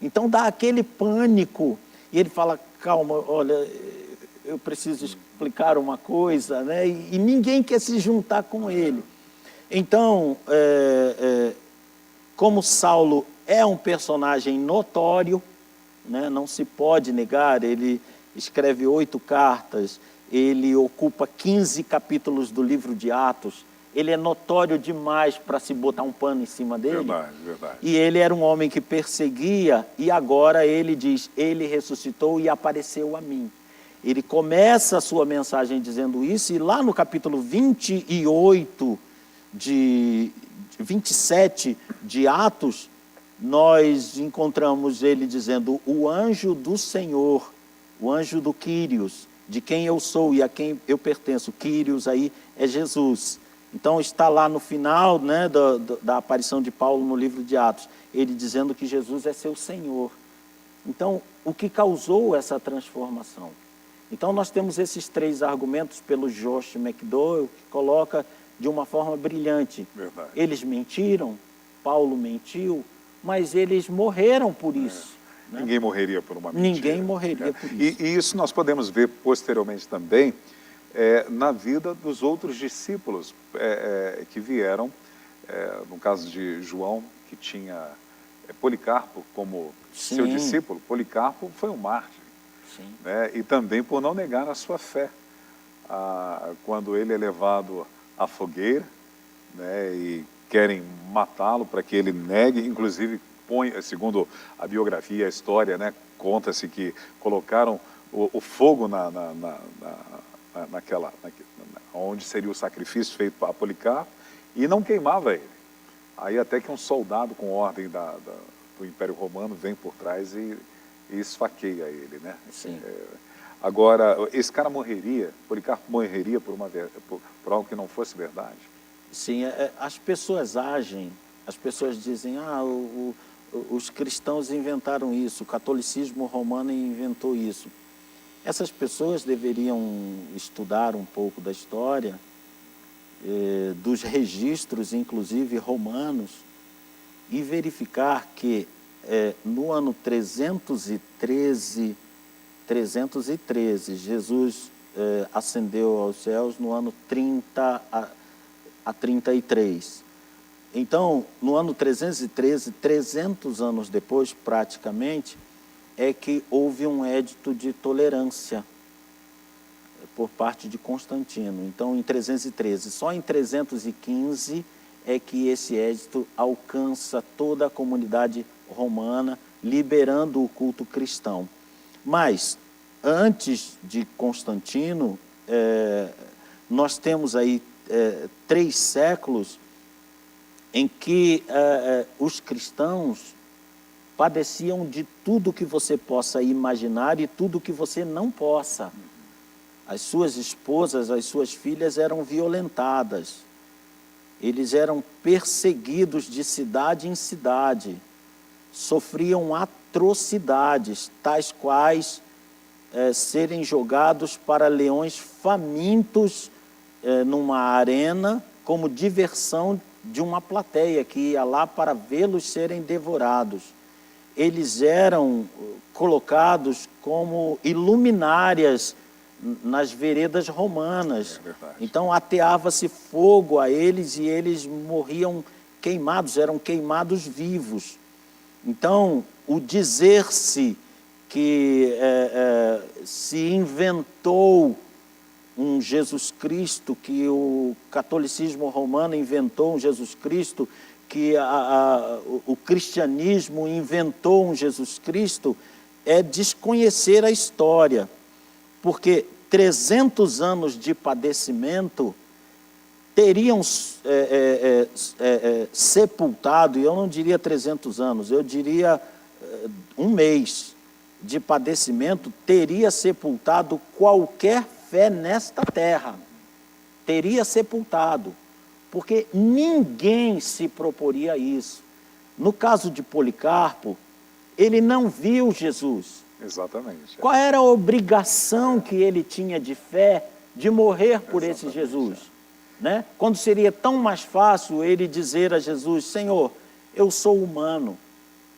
Então dá aquele pânico e ele fala, calma, olha, eu preciso explicar uma coisa, né? E ninguém quer se juntar com ele. Então, como Saulo é um personagem notório, né? Não se pode negar, ele escreve 8 cartas, ele ocupa 15 capítulos do livro de Atos, ele é notório demais para se botar um pano em cima dele. Verdade, verdade. E ele era um homem que perseguia, e agora ele diz, ele ressuscitou e apareceu a mim. Ele começa a sua mensagem dizendo isso, e lá no capítulo 27 de Atos, nós encontramos ele dizendo, o anjo do Senhor, o anjo do Quírios, de quem eu sou e a quem eu pertenço. Quírios aí é Jesus. Então está lá no final, né, da aparição de Paulo no livro de Atos, ele dizendo que Jesus é seu Senhor. Então, o que causou essa transformação? Então nós temos esses 3 argumentos pelo Josh McDowell, que coloca de uma forma brilhante. Verdade. Eles mentiram, Paulo mentiu, mas eles morreram por isso. Né? Ninguém morreria por uma mentira. Ninguém morreria por isso. E isso nós podemos ver posteriormente também na vida dos outros discípulos que vieram, no caso de João, que tinha Policarpo como seu discípulo. Policarpo foi um mártir, né? E também por não negar a sua fé. Quando ele é levado à fogueira, né, e querem matá-lo para que ele negue, inclusive segundo a biografia, a história, né, conta-se que colocaram o fogo onde seria o sacrifício feito para Policarpo e não queimava ele. Aí até que um soldado com ordem do Império Romano vem por trás e esfaqueia ele, né? Sim. Agora, esse cara morreria, Policarpo morreria por algo que não fosse verdade? Sim, as pessoas agem, as pessoas dizem, os cristãos inventaram isso, o catolicismo romano inventou isso. Essas pessoas deveriam estudar um pouco da história, dos registros, inclusive romanos, e verificar que no ano 313, Jesus ascendeu aos céus no ano 30 a 33. Então, no ano 313, 300 anos depois, praticamente, é que houve um édito de tolerância por parte de Constantino. Então, em 313, só em 315 é que esse édito alcança toda a comunidade romana, liberando o culto cristão. Mas, antes de Constantino, nós temos aí 3 séculos em que os cristãos padeciam de tudo que você possa imaginar e tudo que você não possa. As suas esposas, as suas filhas eram violentadas. Eles eram perseguidos de cidade em cidade. Sofriam atrocidades, tais quais serem jogados para leões famintos numa arena, como diversão de uma plateia que ia lá para vê-los serem devorados. Eles eram colocados como iluminárias nas veredas romanas. Então ateava-se fogo a eles e eles morriam queimados, eram queimados vivos. Então, o dizer-se que se inventou um Jesus Cristo, que o catolicismo romano inventou um Jesus Cristo, que o cristianismo inventou um Jesus Cristo, é desconhecer a história. Porque 300 anos de padecimento teriam sepultado, e eu não diria 300 anos, eu diria um mês de padecimento teria sepultado qualquer fé nesta terra. Teria sepultado, porque ninguém se proporia a isso. No caso de Policarpo, ele não viu Jesus. Exatamente. Qual era a obrigação que ele tinha de fé de morrer por esse Jesus? Né? Quando seria tão mais fácil ele dizer a Jesus: Senhor, eu sou humano,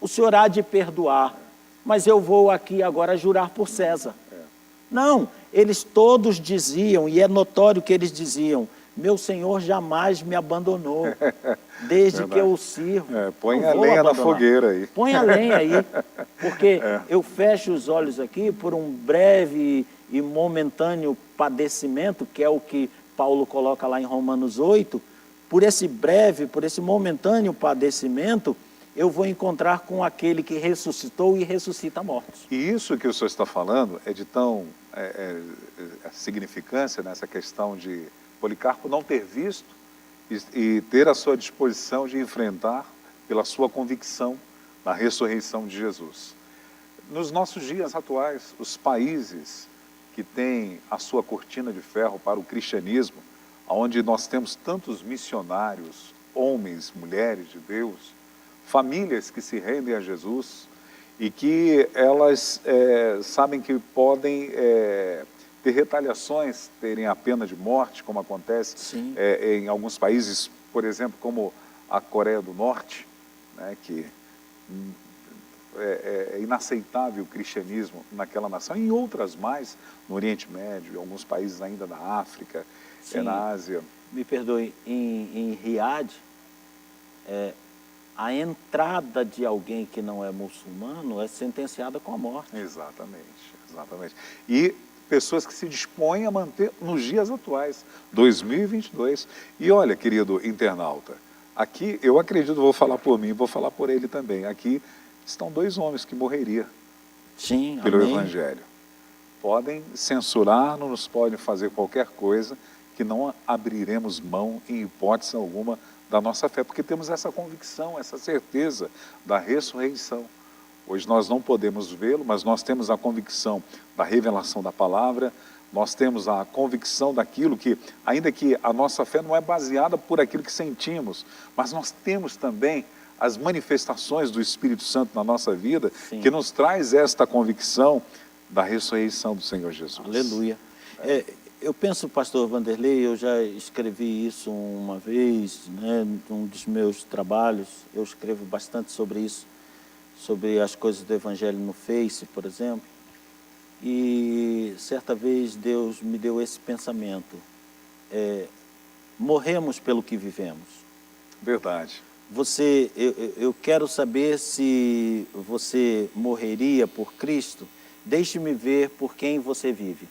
o Senhor há de perdoar, mas eu vou aqui agora jurar por César. Não, eles todos diziam, e é notório que eles diziam: meu Senhor jamais me abandonou, desde que eu o sirvo. Põe a lenha na fogueira aí. Põe a lenha aí, porque eu fecho os olhos aqui por um breve e momentâneo padecimento, que é o que Paulo coloca lá em Romanos 8, por esse momentâneo padecimento, eu vou encontrar com aquele que ressuscitou e ressuscita mortos. E isso que o senhor está falando é de tão significância nessa questão de Policarpo não ter visto e ter à sua disposição de enfrentar pela sua convicção na ressurreição de Jesus. Nos nossos dias atuais, os países que têm a sua cortina de ferro para o cristianismo, onde nós temos tantos missionários, homens, mulheres de Deus, famílias que se rendem a Jesus e que elas sabem que podem ter retaliações, terem a pena de morte, como acontece em alguns países, por exemplo, como a Coreia do Norte, né, que é inaceitável o cristianismo naquela nação, e em outras mais, no Oriente Médio, em alguns países ainda na África, na Ásia. Me perdoe, em Riad, a entrada de alguém que não é muçulmano é sentenciada com a morte. Exatamente, exatamente. E pessoas que se dispõem a manter nos dias atuais, 2022. E olha, querido internauta, aqui eu acredito, vou falar por mim, vou falar por ele também, aqui estão dois homens que morreriam pelo Evangelho. Podem censurar, não nos podem fazer qualquer coisa, que não abriremos mão em hipótese alguma da nossa fé, porque temos essa convicção, essa certeza da ressurreição. Hoje nós não podemos vê-lo, mas nós temos a convicção da revelação da palavra, nós temos a convicção daquilo que, ainda que a nossa fé não é baseada por aquilo que sentimos, mas nós temos também as manifestações do Espírito Santo na nossa vida, que nos traz esta convicção da ressurreição do Senhor Jesus. Aleluia. Eu penso, pastor Vanderlei, eu já escrevi isso uma vez, né, num dos meus trabalhos, eu escrevo bastante sobre isso, sobre as coisas do Evangelho no Face, por exemplo, e certa vez Deus me deu esse pensamento: morremos pelo que vivemos. Verdade. Eu quero saber se você morreria por Cristo, deixe-me ver por quem você vive.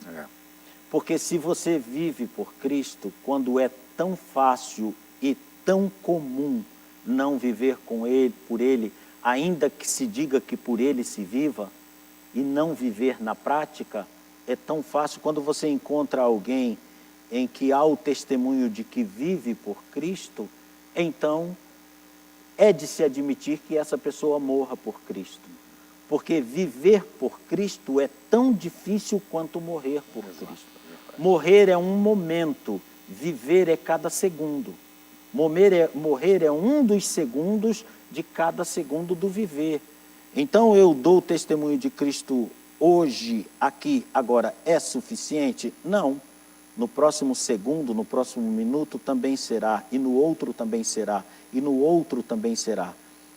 Porque se você vive por Cristo, quando é tão fácil e tão comum não viver com Ele, por Ele, ainda que se diga que por Ele se viva, e não viver na prática, é tão fácil. Quando você encontra alguém em que há o testemunho de que vive por Cristo, então é de se admitir que essa pessoa morra por Cristo. Porque viver por Cristo é tão difícil quanto morrer por Cristo. Morrer é um momento, viver é cada segundo. Morrer é um dos segundos de cada segundo do viver. Então eu dou o testemunho de Cristo hoje, aqui, agora, é suficiente? Não. No próximo segundo, no próximo minuto também será, e no outro também será, e no outro também será.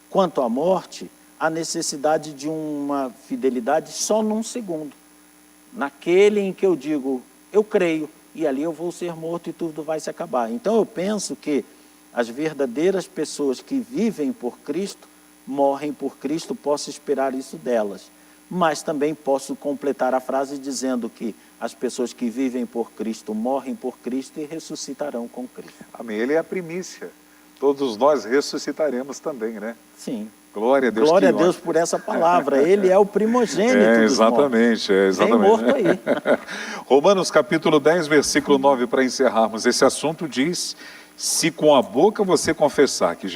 Quanto à morte, a necessidade de uma fidelidade só num segundo. Naquele em que eu digo, eu creio, e ali eu vou ser morto e tudo vai se acabar. Então eu penso que as verdadeiras pessoas que vivem por Cristo, morrem por Cristo, posso esperar isso delas. Mas também posso completar a frase dizendo que as pessoas que vivem por Cristo, morrem por Cristo e ressuscitarão com Cristo. Amém. Ele é a primícia. Todos nós ressuscitaremos também, né? Sim. Glória a Deus. Glória a Deus por essa palavra. Ele é o primogênito dos mortos. Exatamente. Vem morto aí. Romanos capítulo 10, versículo 9, para encerrarmos esse assunto, diz: se com a boca você confessar que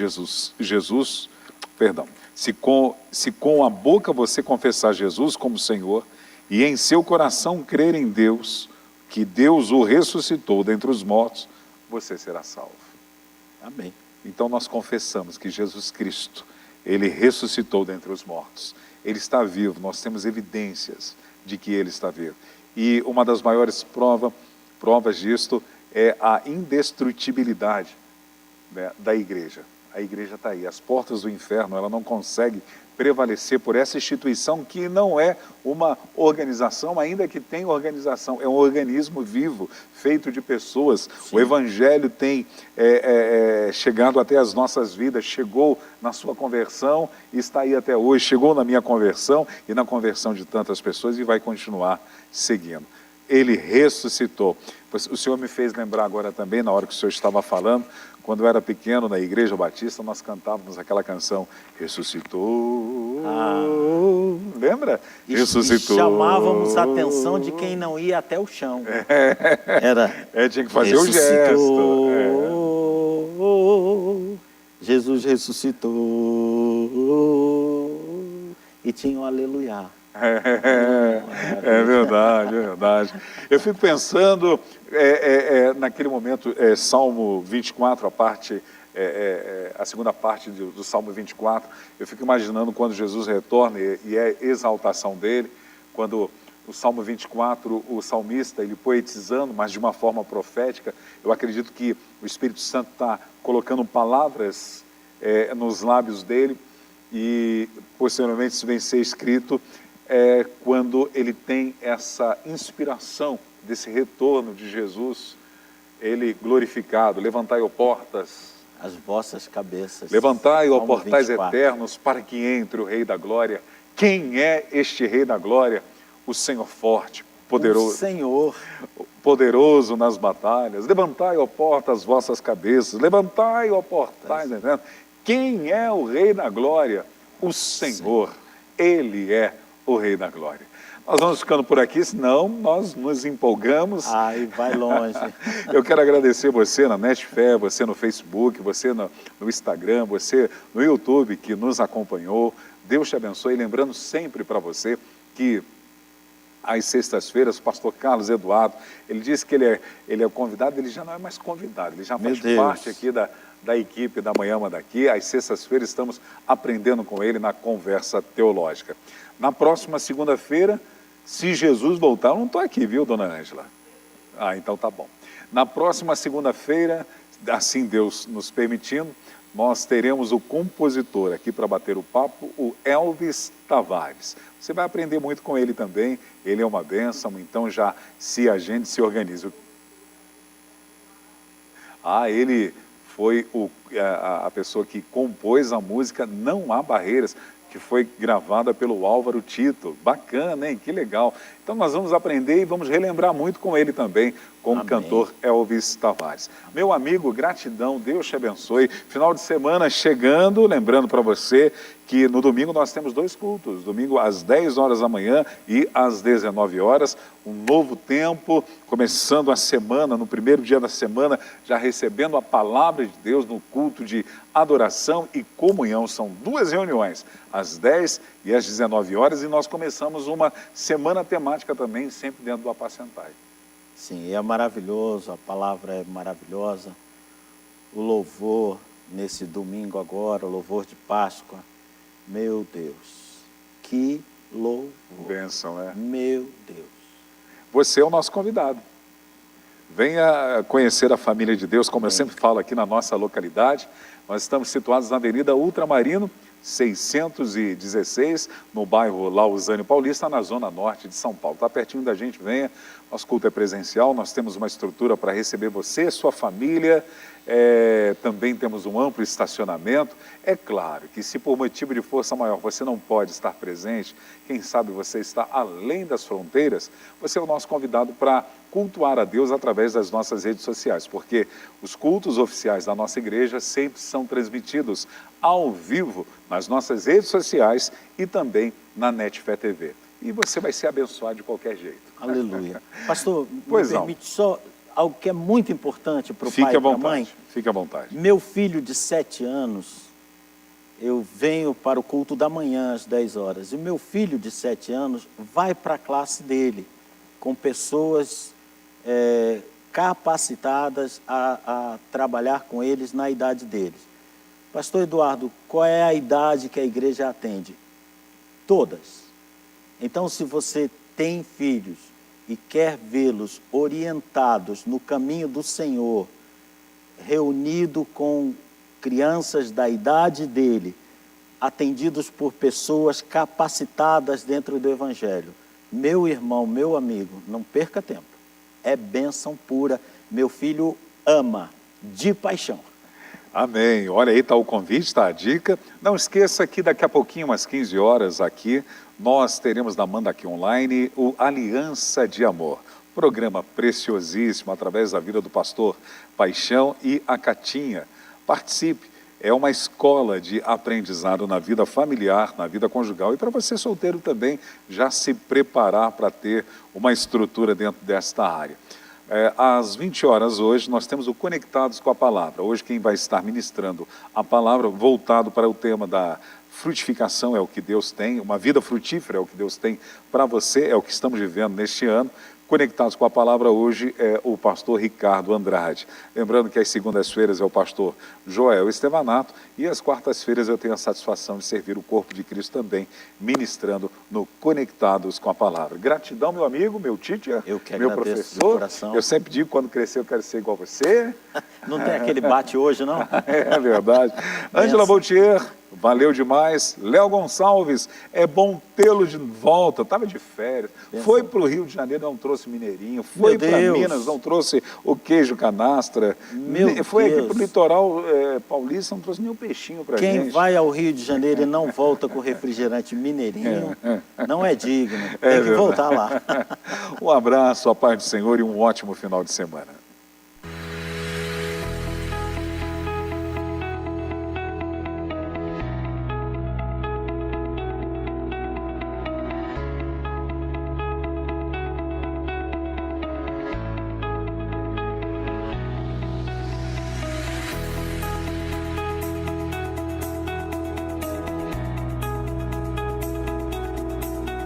Se com a boca você confessar Jesus como Senhor e em seu coração crer em Deus, que Deus o ressuscitou dentre os mortos, você será salvo. Amém. Então nós confessamos que Jesus Cristo, Ele ressuscitou dentre os mortos. Ele está vivo, nós temos evidências de que Ele está vivo. E uma das maiores provas disto é a indestrutibilidade, né, da igreja. A igreja está aí, as portas do inferno, ela não consegue prevalecer por essa instituição que não é uma organização, ainda que tenha organização, é um organismo vivo, feito de pessoas. Sim. O Evangelho tem chegado até as nossas vidas, chegou na sua conversão e está aí até hoje, chegou na minha conversão e na conversão de tantas pessoas e vai continuar seguindo. Ele ressuscitou. O Senhor me fez lembrar agora também, na hora que o Senhor estava falando, quando eu era pequeno, na Igreja Batista, nós cantávamos aquela canção, Ressuscitou. Lembra? Ressuscitou. E chamávamos a atenção de quem não ia até o chão. Tinha que fazer o gesto. Jesus ressuscitou. E tinha um aleluia. É verdade, é verdade. Eu fico pensando, naquele momento, Salmo 24, a segunda parte do Salmo 24, eu fico imaginando quando Jesus retorna e é exaltação dele, quando o Salmo 24, o salmista, ele poetizando, mas de uma forma profética, eu acredito que o Espírito Santo está colocando palavras nos lábios dele e, posteriormente, isso vem ser escrito quando ele tem essa inspiração desse retorno de Jesus, ele glorificado, levantai, ó portas, as vossas cabeças. Levantai, ó portais eternos, para que entre o Rei da Glória. Quem é este Rei da Glória? O Senhor forte, poderoso. O Senhor. Poderoso nas batalhas. Levantai, ó portas, as vossas cabeças. Levantai, ó portais eternos. Quem é o Rei da Glória? O Senhor. Sim. Ele é o Rei da Glória. Nós vamos ficando por aqui, senão nós nos empolgamos. Ai, vai longe. Eu quero agradecer você na Netfé, você no Facebook, você no Instagram, você no YouTube que nos acompanhou. Deus te abençoe. Lembrando sempre para você que às sextas-feiras, o pastor Carlos Eduardo, ele disse que ele é convidado, ele já não é mais convidado, ele já faz parte aqui da equipe da Manhã Manda Aqui. Às sextas-feiras estamos aprendendo com ele na conversa teológica. Na próxima segunda-feira, se Jesus voltar, eu não estou aqui, viu, dona Ângela? Então tá bom. Na próxima segunda-feira, assim Deus nos permitindo, nós teremos o compositor aqui para bater o papo, o Elvis Tavares. Você vai aprender muito com ele também, ele é uma bênção, então já se agende, se organize. Ele foi a pessoa que compôs a música Não Há Barreiras, que foi gravada pelo Álvaro Tito. Bacana, hein? Que legal. Então nós vamos aprender e vamos relembrar muito com ele também, com o cantor Elvis Tavares. Meu amigo, gratidão, Deus te abençoe. Final de semana chegando, lembrando para você que no domingo nós temos 2 cultos, domingo às 10 horas da manhã e às 19 horas, um novo tempo, começando a semana, no primeiro dia da semana, já recebendo a palavra de Deus no culto de adoração e comunhão. São 2 reuniões, às 10 e às 19 horas, e nós começamos uma semana temática também, sempre dentro do Apacentai. Sim, é maravilhoso, a palavra é maravilhosa, o louvor nesse domingo agora, o louvor de Páscoa, meu Deus, que louvor. Bênção, né? Meu Deus. Você é o nosso convidado. Venha conhecer a família de Deus, como eu sempre falo aqui na nossa localidade. Nós estamos situados na Avenida Ultramarino, 616, no bairro Lausanne Paulista, na zona norte de São Paulo. Está pertinho da gente, venha. Nosso culto é presencial, nós temos uma estrutura para receber você, sua família, também temos um amplo estacionamento. É claro que se por motivo de força maior você não pode estar presente, quem sabe você está além das fronteiras, você é o nosso convidado para cultuar a Deus através das nossas redes sociais, porque os cultos oficiais da nossa igreja sempre são transmitidos ao vivo nas nossas redes sociais e também na Netfé TV. E você vai ser abençoado de qualquer jeito. Aleluia. Pastor, me permite só algo que é muito importante para o pai e para a mãe. Fique à vontade. Meu filho de 7 anos, eu venho para o culto da manhã às 10 horas. E meu filho de 7 anos vai para a classe dele, com pessoas capacitadas a trabalhar com eles na idade deles. Pastor Eduardo, qual é a idade que a igreja atende? Todas. Então, se você tem filhos e quer vê-los orientados no caminho do Senhor, reunido com crianças da idade dele, atendidos por pessoas capacitadas dentro do Evangelho, meu irmão, meu amigo, não perca tempo. É bênção pura. Meu filho ama de paixão. Amém. Olha aí, está o convite, está a dica. Não esqueça que daqui a pouquinho, umas 15 horas aqui, nós teremos na Manda Aqui Online o Aliança de Amor. Programa preciosíssimo através da vida do pastor Paixão e a Catinha. Participe. É uma escola de aprendizado na vida familiar, na vida conjugal. E para você solteiro também, já se preparar para ter uma estrutura dentro desta área. Às 20 horas hoje, nós temos o Conectados com a Palavra. Hoje quem vai estar ministrando a palavra, voltado para o tema da frutificação, é o que Deus tem, uma vida frutífera é o que Deus tem para você, é o que estamos vivendo neste ano. Conectados com a Palavra hoje é o pastor Ricardo Andrade. Lembrando que às segundas-feiras é o pastor Joel Estevanato e às quartas-feiras eu tenho a satisfação de servir o corpo de Cristo também, ministrando no Conectados com a Palavra. Gratidão, meu amigo, meu teacher, meu professor. Eu sempre digo, quando crescer eu quero ser igual a você. Não tem aquele bate hoje, não? É verdade. Ângela Boutier, valeu demais. Léo Gonçalves, é bom tê-lo de volta. Estava de férias. Foi para o Rio de Janeiro, não trouxe mineirinho. Foi para Minas, não trouxe o queijo canastra. Foi aqui para o litoral paulista, não trouxe nem um peixinho para gente. Quem vai ao Rio de Janeiro e não volta com refrigerante mineirinho, não é digno. Tem que voltar lá. Um abraço, a paz do Senhor e um ótimo final de semana.